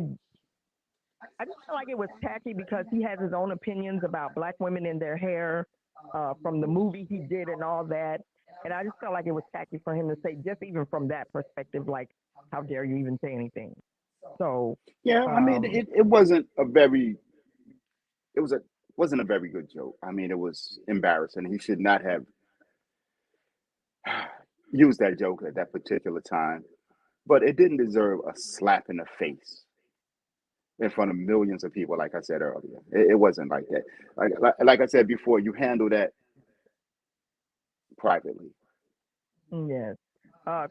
Speaker 3: just felt like it was tacky because he has his own opinions about black women and their hair from the movie he did and all that. And I just felt like it was tacky for him to say, just even from that perspective, like, how dare you even say anything? So
Speaker 4: yeah, I mean, it wasn't a very good joke. I mean, it was embarrassing. He should not have used that joke at that particular time, but it didn't deserve a slap in the face in front of millions of people. Like I said earlier, it wasn't like that. Like I said before, you handle that privately.
Speaker 3: Yes.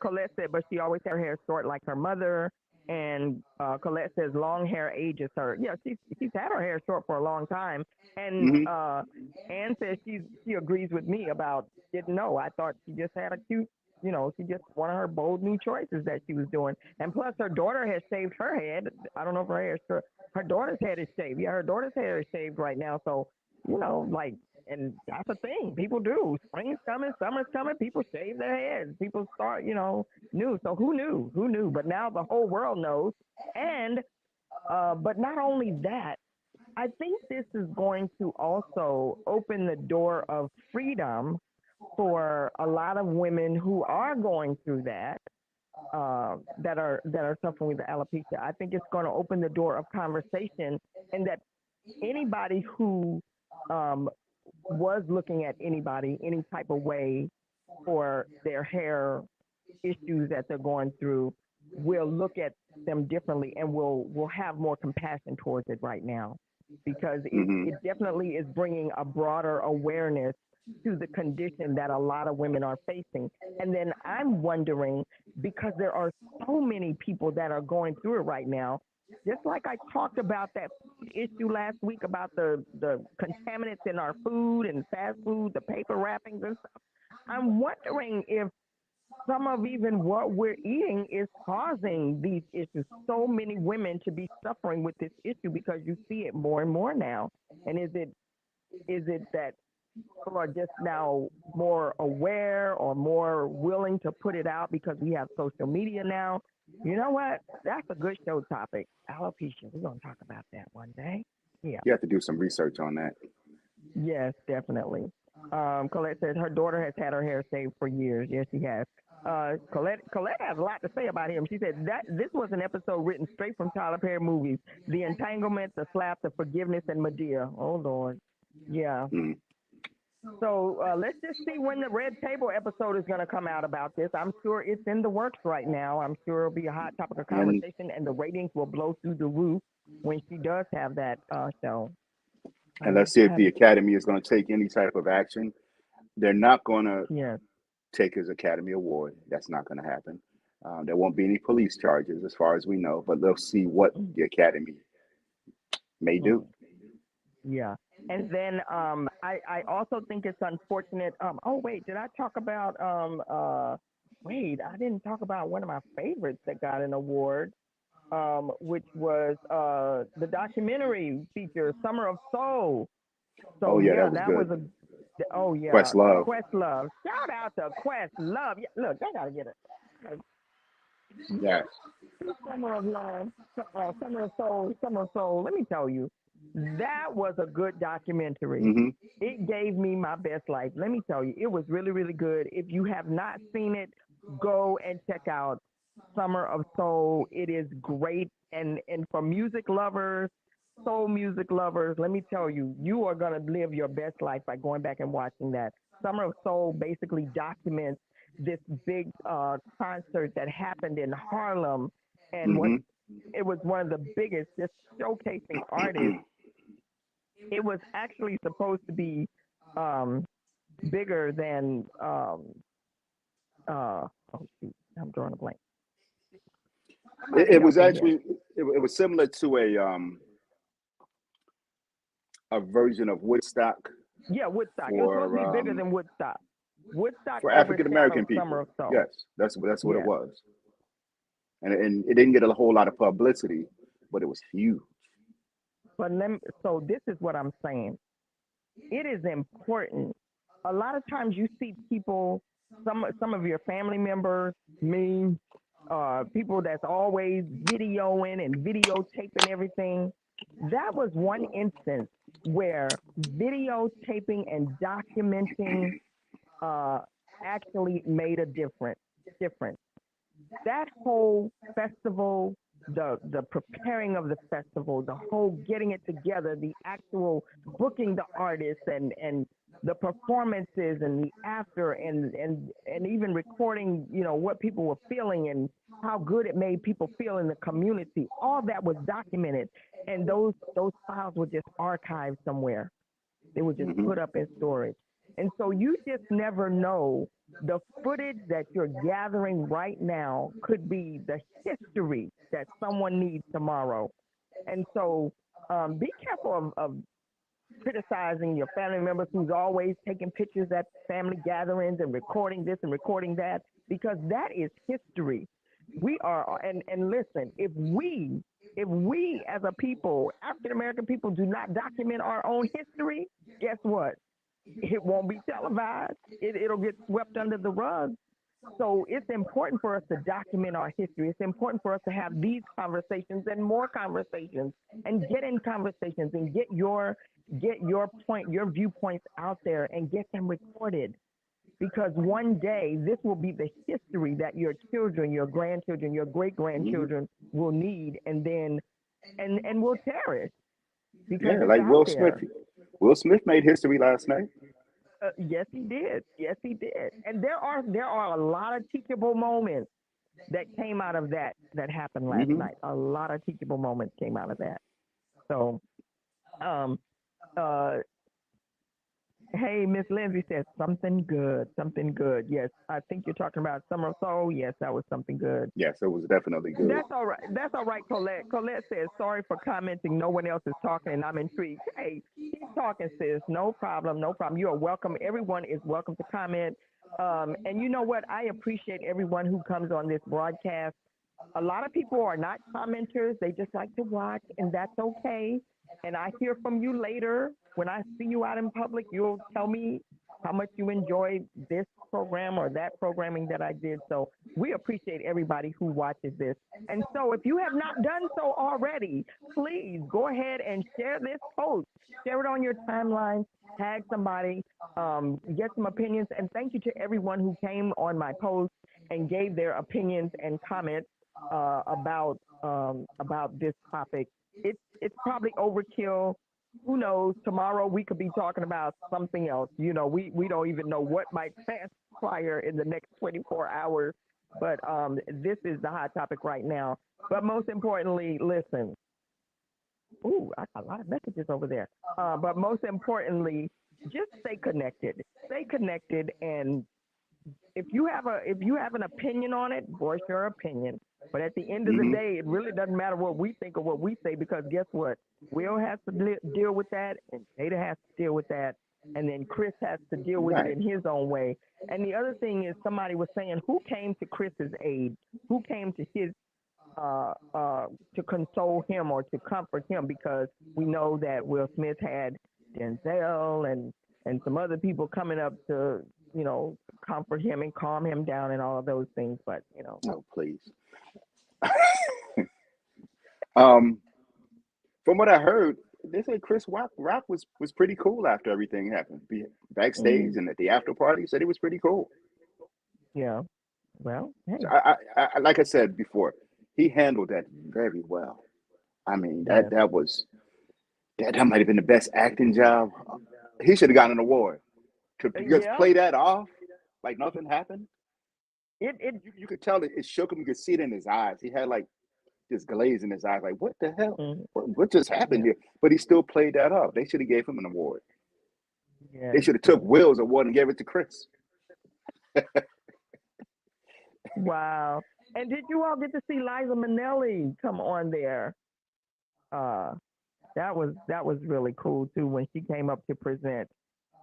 Speaker 3: Colette said, but she always had her hair short like her mother. And Colette says long hair ages her. Yeah, she's had her hair short for a long time. And
Speaker 4: Hmm.
Speaker 3: Ann says she agrees with me about didn't know. I thought she just had a cute, she just one of her bold new choices that she was doing. And plus, her daughter has shaved her head. I don't know if her hair is short. Her daughter's head is shaved. Yeah, her daughter's hair is shaved right now. So like, and that's a thing people do. Spring's coming, summer's coming. People shave their heads. People start, new. So who knew? Who knew? But now the whole world knows. And but not only that, I think this is going to also open the door of freedom for a lot of women who are going through that. That are suffering with alopecia. I think it's going to open the door of conversation, and that anybody who was looking at anybody any type of way for their hair issues that they're going through will look at them differently and will have more compassion towards it right now, because
Speaker 4: Hmm.
Speaker 3: it definitely is bringing a broader awareness to the condition that a lot of women are facing. And then I'm wondering, because there are so many people that are going through it right now, just like I talked about that issue last week about the contaminants in our food and fast food, the paper wrappings and stuff. I'm wondering if some of even what we're eating is causing these issues. So many women to be suffering with this issue because you see it more and more now. And is it that people are just now more aware or more willing to put it out because we have social media now? You know what? That's a good show topic. Alopecia. We're going to talk about that one day. Yeah.
Speaker 4: You have to do some research on that.
Speaker 3: Yes, definitely. Colette says her daughter has had her hair shaved for years. Yes, she has. Colette has a lot to say about him. She said that this was an episode written straight from Tyler Perry movies: The Entanglement, The Slap, The Forgiveness, and Medea. Oh Lord, yeah.
Speaker 4: Mm.
Speaker 3: So let's just see when the Red Table episode is going to come out about this. I'm sure it's in the works right now. I'm sure it'll be a hot topic of
Speaker 4: And
Speaker 3: conversation, and the ratings will blow through the roof when she does have that show.
Speaker 4: and let's see if the Academy is going to take any type of action. They're not going to
Speaker 3: Yes.
Speaker 4: take his Academy Award. That's not going to happen. There won't be any police charges, as far as we know, but they'll see what the Academy may do.
Speaker 3: Yeah. And then I also think it's unfortunate. Oh wait, did I talk about wait, I didn't talk about one of my favorites that got an award, which was the documentary feature Summer of Soul. So
Speaker 4: Oh yeah, that
Speaker 3: yeah,
Speaker 4: was
Speaker 3: that was
Speaker 4: good.
Speaker 3: oh yeah,
Speaker 4: Questlove.
Speaker 3: Questlove. Shout out to Questlove. Yeah, look, I gotta get it.
Speaker 4: Yes.
Speaker 3: Summer of Love, Summer of Soul, Summer of Soul. Let me tell you, that was a good documentary.
Speaker 4: Hmm.
Speaker 3: It gave me my best life. Let me tell you, it was really, really good. If you have not seen it, go and check out Summer of Soul. It is great. And for music lovers, soul music lovers, let me tell you, you are going to live your best life by going back and watching that. Summer of Soul basically documents this big concert that happened in Harlem, and what
Speaker 4: Hmm.
Speaker 3: it was one of the biggest, just showcasing artists. It was actually supposed to be bigger than oh shoot, I'm drawing a blank. Somebody
Speaker 4: It
Speaker 3: help
Speaker 4: was
Speaker 3: me here.
Speaker 4: actually it was similar to a version of Woodstock
Speaker 3: Yeah, Woodstock. It was supposed
Speaker 4: for
Speaker 3: to be bigger than Woodstock. Woodstock
Speaker 4: African American
Speaker 3: overshadowed Summer
Speaker 4: people.
Speaker 3: of Soul.
Speaker 4: Yes, that's what it
Speaker 3: Yeah.
Speaker 4: was, and it didn't get a whole lot of publicity, but it was huge.
Speaker 3: But so this is what I'm saying. It is important. A lot of times you see people, some of your family members, me, people that's always videoing and videotaping everything. That was one instance where videotaping and documenting actually made a difference. That whole festival, the preparing of the festival, the whole getting it together, the actual booking the artists and the performances and the after and even recording, what people were feeling and how good it made people feel in the community. All that was documented, and those files were just archived somewhere. They were just
Speaker 4: Hmm.
Speaker 3: put up in storage. And so you just never know. The footage that you're gathering right now could be the history that someone needs tomorrow. And so be careful of criticizing your family members who's always taking pictures at family gatherings and recording this and recording that, because that is history. We are, and listen, if we as a people, African American people, do not document our own history, guess what? It won't be televised. It'll get swept under the rug. So it's important for us to document our history. It's important for us to have these conversations and more conversations, and get in conversations and get your viewpoints out there and get them recorded. Because one day this will be the history that your children, your grandchildren, your great grandchildren will need, and then and will cherish, because
Speaker 4: Yeah,
Speaker 3: it's
Speaker 4: like
Speaker 3: out
Speaker 4: Will Smith.
Speaker 3: there.
Speaker 4: Will Smith made history last night.
Speaker 3: Yes, he did. Yes, he did. And there are a lot of teachable moments that came out of that happened last
Speaker 4: Hmm.
Speaker 3: night. A lot of teachable moments came out of that. So, um, uh, hey, Miss Lindsay says something good, something good. Yes, I think you're talking about Summer Soul. Yes, that was something good.
Speaker 4: Yes, it was definitely
Speaker 3: And
Speaker 4: good.
Speaker 3: that's all right. That's all right, Colette. Colette says, sorry for commenting. No one else is talking, and I'm intrigued. Hey, keep talking, sis. No problem. No problem. You are welcome. Everyone is welcome to comment. And you know what? I appreciate everyone who comes on this broadcast. A lot of people are not commenters. They just like to watch, and that's okay. And I hear from you later. When I see you out in public, you'll tell me how much you enjoyed this program or that programming that I did. So we appreciate everybody who watches this. And so if you have not done so already, please go ahead and share this post. Share it on your timeline, tag somebody, get some opinions. And thank you to everyone who came on my post and gave their opinions and comments about this topic. It's probably overkill. Who knows? Tomorrow we could be talking about something else. We don't even know what might transpire in the next 24 hours. But this is the hot topic right now. But most importantly, listen. Ooh, I got a lot of messages over there. But most importantly, just stay connected. Stay connected, and if you have an opinion on it, voice your opinion. But at the end of the
Speaker 4: Hmm.
Speaker 3: day, it really doesn't matter what we think or what we say, because guess what? Will has to deal with that, and Jada has to deal with that, and then Chris has to deal with it
Speaker 4: Right.
Speaker 3: in his own way. And the other thing is, somebody was saying, who came to Chris's aid? Who came to his to console him or to comfort him? Because we know that Will Smith had Denzel and some other people coming up to comfort him and calm him down and all of those things. But
Speaker 4: Oh, please. Um, from what I heard, they said Chris Rock was pretty cool after everything happened. Backstage
Speaker 3: mm,
Speaker 4: and at the after party, said it was pretty cool.
Speaker 3: yeah, well,
Speaker 4: So
Speaker 3: hey,
Speaker 4: like I said before, he handled that very well. I mean,
Speaker 3: yes,
Speaker 4: that might have been the best acting job. He should have gotten an award to just
Speaker 3: yeah.
Speaker 4: play that off like nothing happened.
Speaker 3: It
Speaker 4: You could tell it shook him. You could see it in his eyes. He had like this glaze in his eyes, like what the hell?
Speaker 3: mm,
Speaker 4: What just happened
Speaker 3: yeah,
Speaker 4: here? But he still played that off. They should have gave him an award.
Speaker 3: yes,
Speaker 4: They should have
Speaker 3: yes.
Speaker 4: took Will's award and gave it to Chris.
Speaker 3: Wow. And did you all get to see Liza Minnelli come on there? Uh, that was really cool too when she came up to present.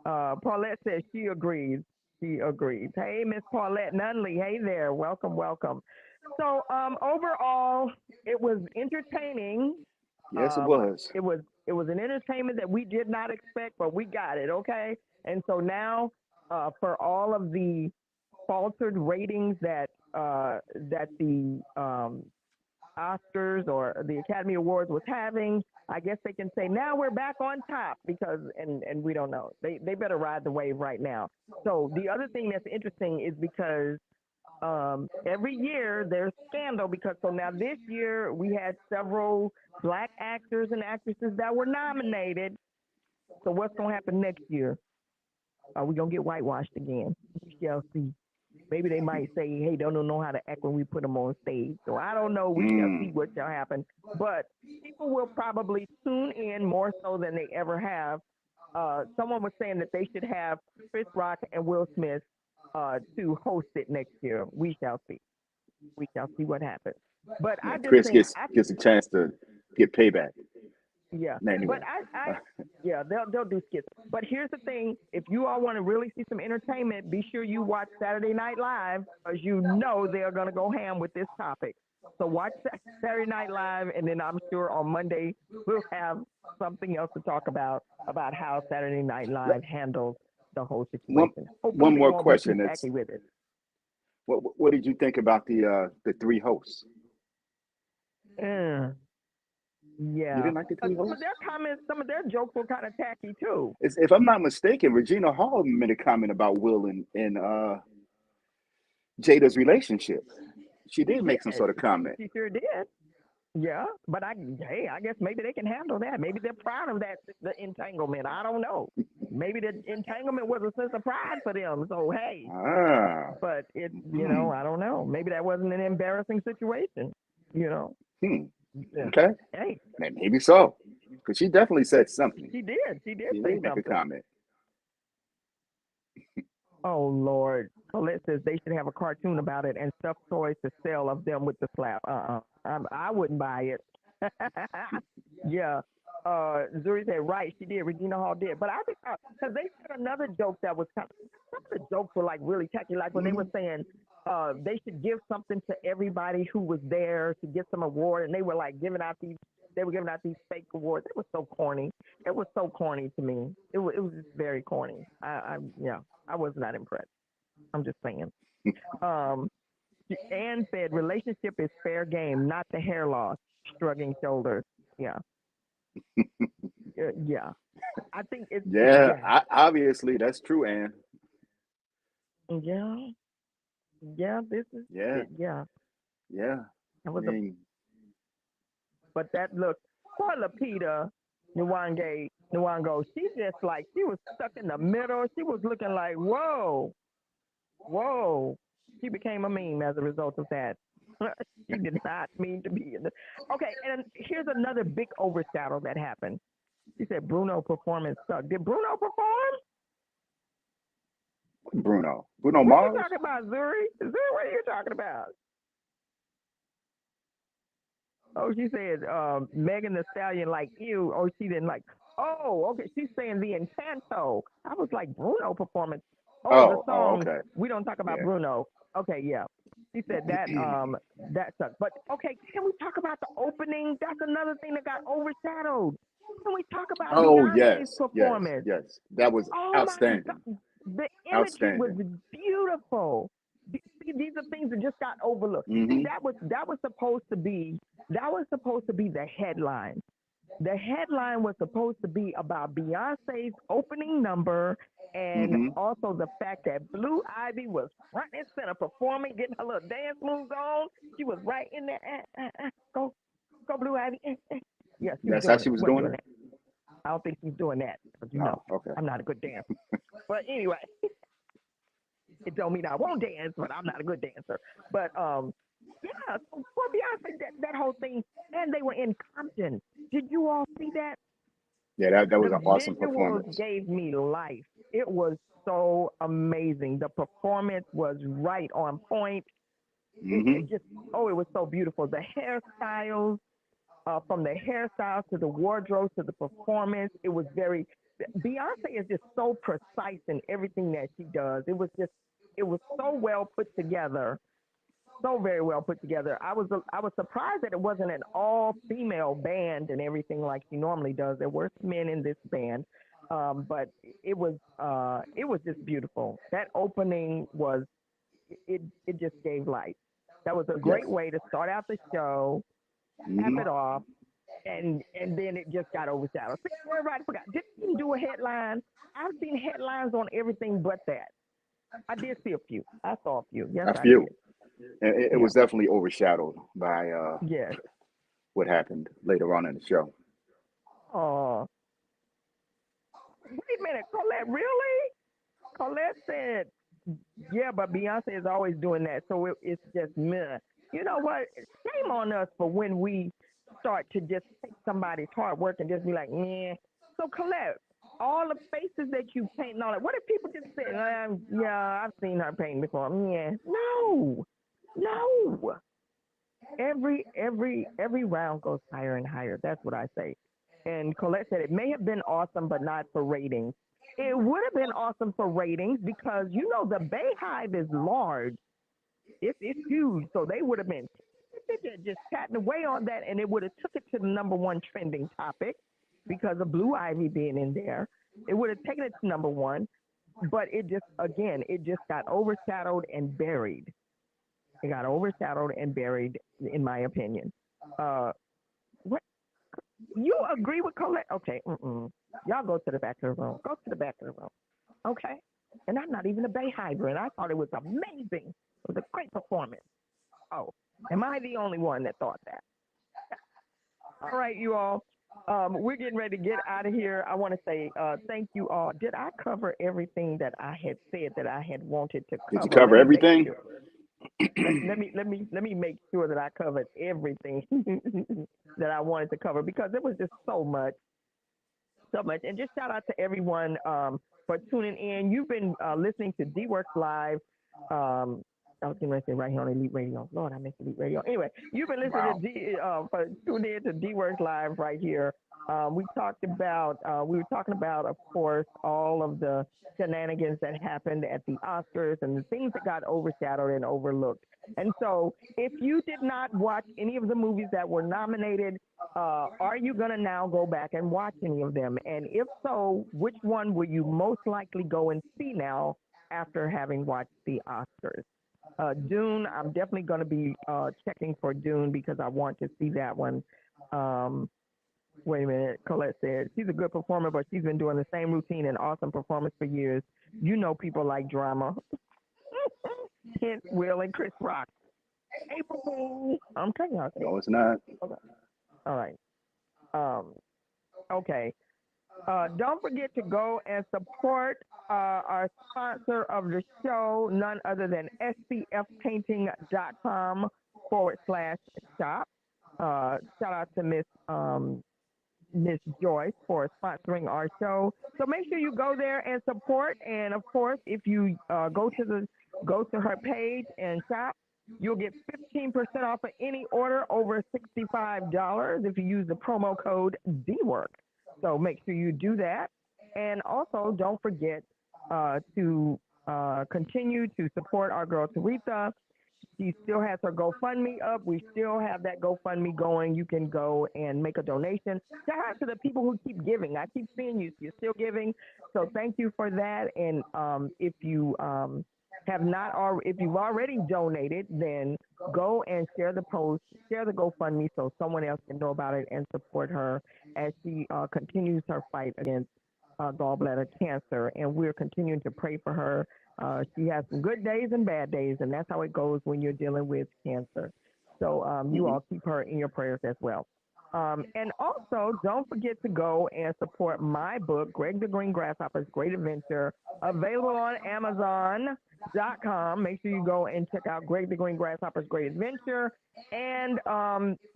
Speaker 3: Paulette says she agrees. She agrees. Hey, Miss Paulette Nunley. Hey there. Welcome, welcome. So overall, it was entertaining.
Speaker 4: Yes, it
Speaker 3: Um,
Speaker 4: was.
Speaker 3: it was an entertainment that we did not expect, but we got it. Okay. And so now, for all of the faltered ratings that the Oscars or the Academy Awards was having, I guess they can say now we're back on top, because and we don't know. They better ride the wave right now. So the other thing that's interesting is because every year there's scandal, because so now this year we had several black actors and actresses that were nominated. So what's gonna happen next year? Are we gonna get whitewashed again? We shall see. Maybe they might say, hey, they don't know how to act when we put them on stage. So I don't know. We shall see
Speaker 4: Mm.
Speaker 3: what shall happen. But people will probably tune in more so than they ever have someone was saying that they should have Chris Rock and Will Smith to host it next year. We shall see. We shall see what happens. But
Speaker 4: Yeah,
Speaker 3: I just
Speaker 4: Chris
Speaker 3: think,
Speaker 4: gets a chance to get payback.
Speaker 3: yeah.
Speaker 4: Anyway,
Speaker 3: But yeah, they'll do skits. But here's the thing: if you all want to really see some entertainment, be sure you watch Saturday Night Live, because you know they're gonna go ham with this topic. So watch Saturday Night Live, and then I'm sure on Monday we'll have something else to talk about how Saturday Night Live handles the whole
Speaker 4: one
Speaker 3: situation. Hopefully
Speaker 4: one
Speaker 3: they
Speaker 4: more
Speaker 3: won't be too
Speaker 4: question. It's
Speaker 3: tacky with it.
Speaker 4: what did you think about the three hosts?
Speaker 3: Mm,
Speaker 4: You
Speaker 3: yeah.
Speaker 4: didn't like the three
Speaker 3: Some of
Speaker 4: hosts?
Speaker 3: their comments, some of their jokes were kind of tacky too.
Speaker 4: If I'm not mistaken, Regina Hall made a comment about Will and Jada's relationship. She
Speaker 3: She
Speaker 4: did make some
Speaker 3: did.
Speaker 4: sort of comment.
Speaker 3: She sure did. Yeah, but I guess maybe they can handle that. Maybe they're proud of that, the entanglement. I don't know. Maybe the entanglement was a sense of pride for them. So hey,
Speaker 4: Ah,
Speaker 3: but it,
Speaker 4: hmm,
Speaker 3: I don't know. Maybe that wasn't an embarrassing situation. You know.
Speaker 4: hmm.
Speaker 3: Yeah.
Speaker 4: Okay,
Speaker 3: Hey,
Speaker 4: maybe so, because she definitely said something.
Speaker 3: she did. She did
Speaker 4: She
Speaker 3: say
Speaker 4: did make a
Speaker 3: something.
Speaker 4: comment.
Speaker 3: Oh Lord. Colette says they should have a cartoon about it and stuffed toys to sell of them with the slap. I wouldn't buy it. Yeah. Zuri said right, she did. Regina Hall did, but I think because they said another joke that was kind of, some of the jokes were like really tacky, like when they were saying they should give something to everybody who was there to get some award, and they were like giving out these. They were giving out these fake awards. It was so corny. It was so corny to me. It was just very corny. I was not impressed. I'm just saying. Um, Anne said relationship is fair game, not the hair loss. Shrugging shoulders. Yeah. Yeah. I think it's
Speaker 4: Yeah,
Speaker 3: yeah.
Speaker 4: obviously that's true, Anne.
Speaker 3: Yeah. Yeah. This is
Speaker 4: Yeah,
Speaker 3: it. Yeah.
Speaker 4: yeah.
Speaker 3: That
Speaker 4: I
Speaker 3: was a.
Speaker 4: mean,
Speaker 3: But that look. Poor Lapita Nwango. She just like she was stuck in the middle. She was looking like whoa, whoa. She became a meme as a result of that. She did not mean to be in the. Okay, and here's another big overshadow that happened. She said Bruno performance sucked. Did Bruno perform?
Speaker 4: Bruno
Speaker 3: What are you
Speaker 4: Mars.
Speaker 3: talking about, Zuri? Zuri, what are you talking about? Oh, she said Megan Thee Stallion like you. Oh, she didn't like. Oh, okay. She's saying the Encanto. I was like Bruno performance. Oh, the
Speaker 4: Oh,
Speaker 3: song.
Speaker 4: okay.
Speaker 3: We don't talk about
Speaker 4: Yeah.
Speaker 3: Bruno. Okay, yeah. She said that that sucked. But okay, can we talk about the opening? That's another thing that got overshadowed. Can we talk about
Speaker 4: Oh,
Speaker 3: Beyonce's
Speaker 4: yes, yes,
Speaker 3: performance?
Speaker 4: yes. That was
Speaker 3: Oh my
Speaker 4: outstanding.
Speaker 3: God, the imagery was
Speaker 4: Outstanding.
Speaker 3: beautiful. These are things that just got overlooked. See,
Speaker 4: Hmm.
Speaker 3: that was supposed to be the headline. The headline was supposed to be about Beyonce's opening number and
Speaker 4: Hmm.
Speaker 3: also the fact that Blue Ivy was front and center performing, getting her little dance moves on. She was right in there. Go, go, Blue Ivy. Yeah, she was
Speaker 4: That's how
Speaker 3: doing
Speaker 4: she
Speaker 3: it. She
Speaker 4: was
Speaker 3: wasn't
Speaker 4: doing
Speaker 3: doing
Speaker 4: it.
Speaker 3: that. I don't think she's doing that because
Speaker 4: Oh, okay.
Speaker 3: I'm not a good dancer. But anyway, it don't mean I won't dance, but I'm not a good dancer. But yeah, so for Beyonce, that whole thing, and they were in Compton. Did you all see that?
Speaker 4: Yeah, that
Speaker 3: The
Speaker 4: was an awesome
Speaker 3: visuals
Speaker 4: performance.
Speaker 3: gave me life. It was so amazing. The performance was right on point.
Speaker 4: Hmm.
Speaker 3: It just, oh, it was so beautiful. The hairstyles, from the hairstyles to the wardrobe to the performance, it was very. Beyonce is just so precise in everything that she does. It was so well put together, so very well put together. I was surprised that it wasn't an all female band and everything like she normally does. There were men in this band, but it was just beautiful. That opening was it just gave life. That was a
Speaker 4: Yes.
Speaker 3: great way to start out the show, cap
Speaker 4: Hmm.
Speaker 3: it off, and then it just got overshadowed. See, everybody forgot. Didn't even do a headline. I've seen headlines on everything but that. I did see a few. I saw a few. Yes,
Speaker 4: A
Speaker 3: I did.
Speaker 4: few. It
Speaker 3: Yeah.
Speaker 4: was definitely overshadowed by
Speaker 3: Yes.
Speaker 4: what happened later on in the show.
Speaker 3: Oh, wait a minute, Colette. Really? Colette said, "Yeah, but Beyonce is always doing that, so it's just meh." You know what? Shame on us for when we start to just take somebody's hard work and just be like, "Meh." So Colette, all the faces that you paint and all that. What if people just say, yeah, I've seen her paint before? Yeah. No. Every round goes higher and higher. That's what I say. And Colette said it may have been awesome, but not for ratings. It would have been awesome for ratings because the Bay Hive is large. It's huge, so they would have been just chatting away on that, and it would have took it to the number one trending topic because of Blue Ivy being in there. It would have taken it to number one, but it just got overshadowed and buried. It got overshadowed and buried, in my opinion. What? You agree with Colette? Okay. Y'all go to the back of the room. Go to the back of the room. Okay. And I'm not even a Bay Hiver, and I thought it was amazing. It was a great performance. Oh, am I the only one that thought that? All right, you all. We're getting ready to get out of here. I want to say thank you all. Did I cover everything that I had said that I had wanted to cover?
Speaker 4: Did you cover everything?
Speaker 3: Let me make sure that I covered everything that I wanted to cover because there was just so much. And just shout out to everyone for tuning in. You've been listening to DeeWorks Live. I was going to say right here on Elite Radio. Lord, I missed Elite Radio. Anyway, you've been listening to tuned in to DeeWorks Live right here. We were talking about, of course, all of the shenanigans that happened at the Oscars and the things that got overshadowed and overlooked. And so if you did not watch any of the movies that were nominated, are you going to now go back and watch any of them? And if so, which one will you most likely go and see now after having watched the Oscars? Dune, I'm definitely going to be checking for Dune because I want to see that one. Wait a minute, Colette said, she's a good performer, but she's been doing the same routine and awesome performance for years. People like drama. Kent, Will, and Chris Rock. April Fool. I'm telling y'all.
Speaker 4: No, it's not.
Speaker 3: Okay. All right. Okay. Don't forget to go and support our sponsor of the show, none other than scfpainting.com/shop. Shout out to Miss Joyce for sponsoring our show. So make sure you go there and support. And of course, if you go to her page and shop, you'll get 15% off of any order over $65 if you use the promo code DeeWorks. So make sure you do that. And also, don't forget to continue to support our girl, Teresa. She still has her GoFundMe up. We still have that GoFundMe going. You can go and make a donation. Shout out to the people who keep giving. I keep seeing you're still giving. So thank you for that. And if you if you've already donated, then go and share the post, share the GoFundMe so someone else can know about it and support her as she continues her fight against gallbladder cancer. And we're continuing to pray for her. She has some good days and bad days, and that's how it goes when you're dealing with cancer. So you all keep her in your prayers as well. And also, don't forget to go and support my book, Greg the Green Grasshopper's Great Adventure, available on Amazon.com. Make sure you go and check out Greg the Green Grasshopper's Great Adventure. And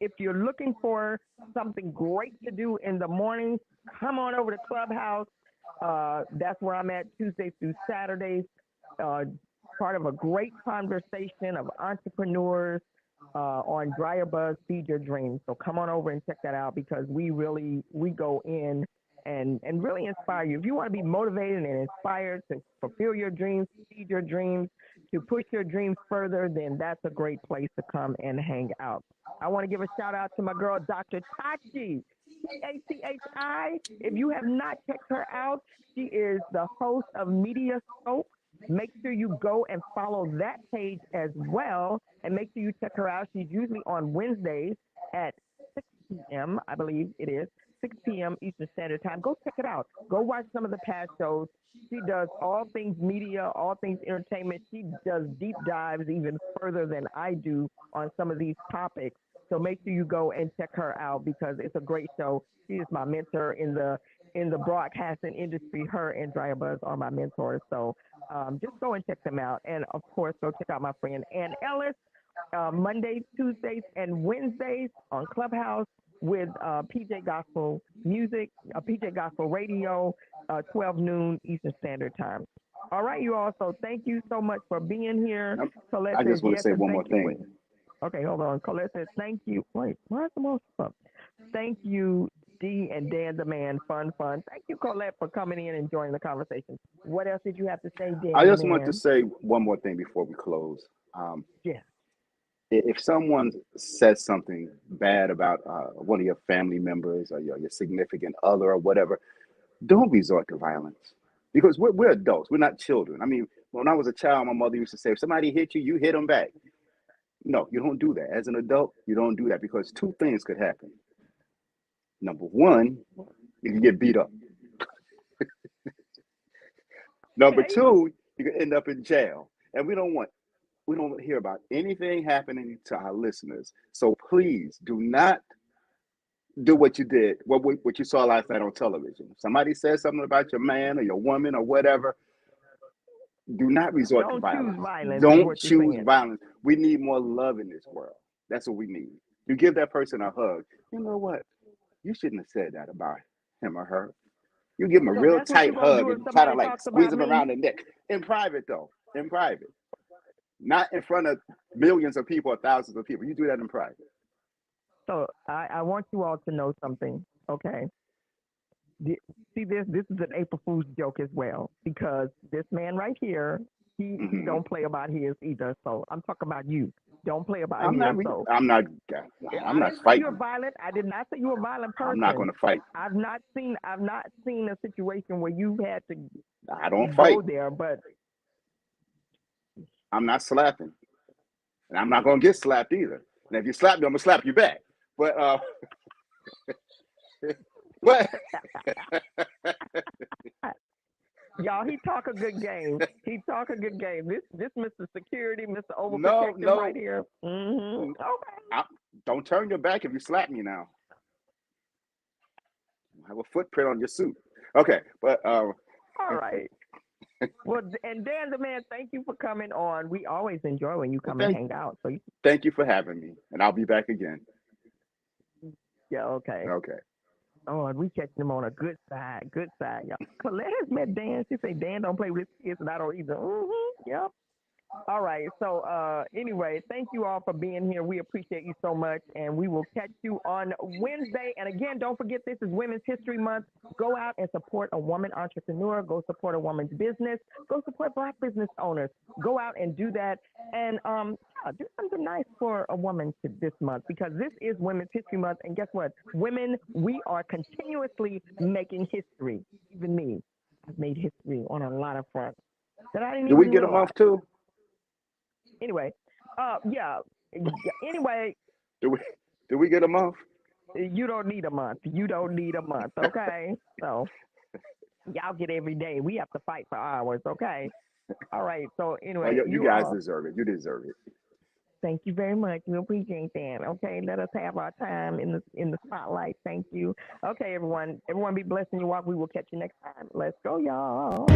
Speaker 3: if you're looking for something great to do in the morning, come on over to Clubhouse. That's where I'm at Tuesdays through Saturdays. Part of a great conversation of entrepreneurs on Dryer Buzz Feed Your Dreams. So come on over and check that out because we go in and really inspire you. If you want to be motivated and inspired to fulfill your dreams, feed your dreams, to push your dreams further, then that's a great place to come and hang out. I want to give a shout out to my girl, Dr. Tachi, Tachi. If you have not checked her out, she is the host of Media Soap. Make sure you go and follow that page as well, and make sure you check her out. She's usually on Wednesdays at 6 p.m., I believe it is, 6 p.m. Eastern Standard Time. Go check it out. Go watch some of the past shows. She does all things media, all things entertainment. She does deep dives even further than I do on some of these topics. So make sure you go and check her out because it's a great show. She is my mentor in the broadcasting industry. Her and Dryer Buzz are my mentors. So just go and check them out. And, of course, go check out my friend Ann Ellis, Mondays, Tuesdays, and Wednesdays on Clubhouse with PJ Gospel Music, PJ Gospel Radio, 12 noon Eastern Standard Time. All right, you all. So thank you so much for being here. Colette
Speaker 4: I just
Speaker 3: says
Speaker 4: want to
Speaker 3: yes,
Speaker 4: say
Speaker 3: and
Speaker 4: one more
Speaker 3: thank you.
Speaker 4: thing.
Speaker 3: Okay, hold on. Colette says thank you. Wait, where's the most up? Thank you, Dee and Dan the Man. Fun. Thank you, Colette, for coming in and joining the conversation. What else did you have to say, Dan?
Speaker 4: I just want to say one more thing before we close.
Speaker 3: Yeah.
Speaker 4: If someone says something bad about one of your family members or your significant other or whatever, don't resort to violence, because we're adults. We're not children. I mean, when I was a child, my mother used to say, if somebody hit you, you hit them back. No, you don't do that. As an adult, you don't do that, because two things could happen. Number one, you can get beat up. Number two, you can end up in jail. And we don't hear about anything happening to our listeners. So please do not do what you did, what you saw last night on television. Somebody says something about your man or your woman or whatever, do not resort to violence. Don't choose violence. We need more love in this world. That's what we need. You give that person a hug. You know what? You shouldn't have said that about him or her. You give him a real tight hug and try to like squeeze him around the neck. In private, though. In private. Not in front of millions of people or thousands of people. You do that in private.
Speaker 3: So I want you all to know something, okay? See, this is an April Fool's joke as well, because this man right here, he don't play about his either. So I'm talking about you. Don't play about
Speaker 4: I'm
Speaker 3: his.
Speaker 4: not fighting.
Speaker 3: You're violent. I did not say you were a violent person.
Speaker 4: I'm not going to fight.
Speaker 3: I've not seen a situation where you've had to.
Speaker 4: I don't fight
Speaker 3: there, but
Speaker 4: I'm not slapping, and I'm not going to get slapped either. And if you slap me, I'm gonna slap you back. But but
Speaker 3: y'all, he talk a good game. This Mr. Security, Mr. Overprotective right here. Mm-hmm. Okay.
Speaker 4: Don't turn your back if you slap me now. I have a footprint on your suit. Okay, but
Speaker 3: all right. Well, and Dan the Man, thank you for coming on. We always enjoy when you come and hang out. So
Speaker 4: thank you for having me, and I'll be back again.
Speaker 3: Yeah. Okay.
Speaker 4: Okay.
Speaker 3: Oh, and we catching him on a good side, y'all. Colette has met Dan. She say Dan don't play with his kids, and I don't either. Yep. All right. So anyway, thank you all for being here. We appreciate you so much, and we will catch you on Wednesday. And again, don't forget, this is Women's History Month. Go out and support a woman entrepreneur. Go support a woman's business. Go support Black business owners. Go out and do that, and do something nice for a woman this month, because this is Women's History Month. And guess what? Women, we are continuously making history. Even me, I've made history on a lot of fronts.
Speaker 4: Do we get a month too?
Speaker 3: Anyway, yeah. Anyway,
Speaker 4: do we get a month?
Speaker 3: You don't need a month. Okay. So y'all get every day. We have to fight for hours. Okay. All right. So anyway,
Speaker 4: you guys deserve it. You deserve it.
Speaker 3: Thank you very much. We appreciate that. Okay, let us have our time in the spotlight. Thank you. Okay, everyone. Everyone be blessed in your walk. We will catch you next time. Let's go, y'all.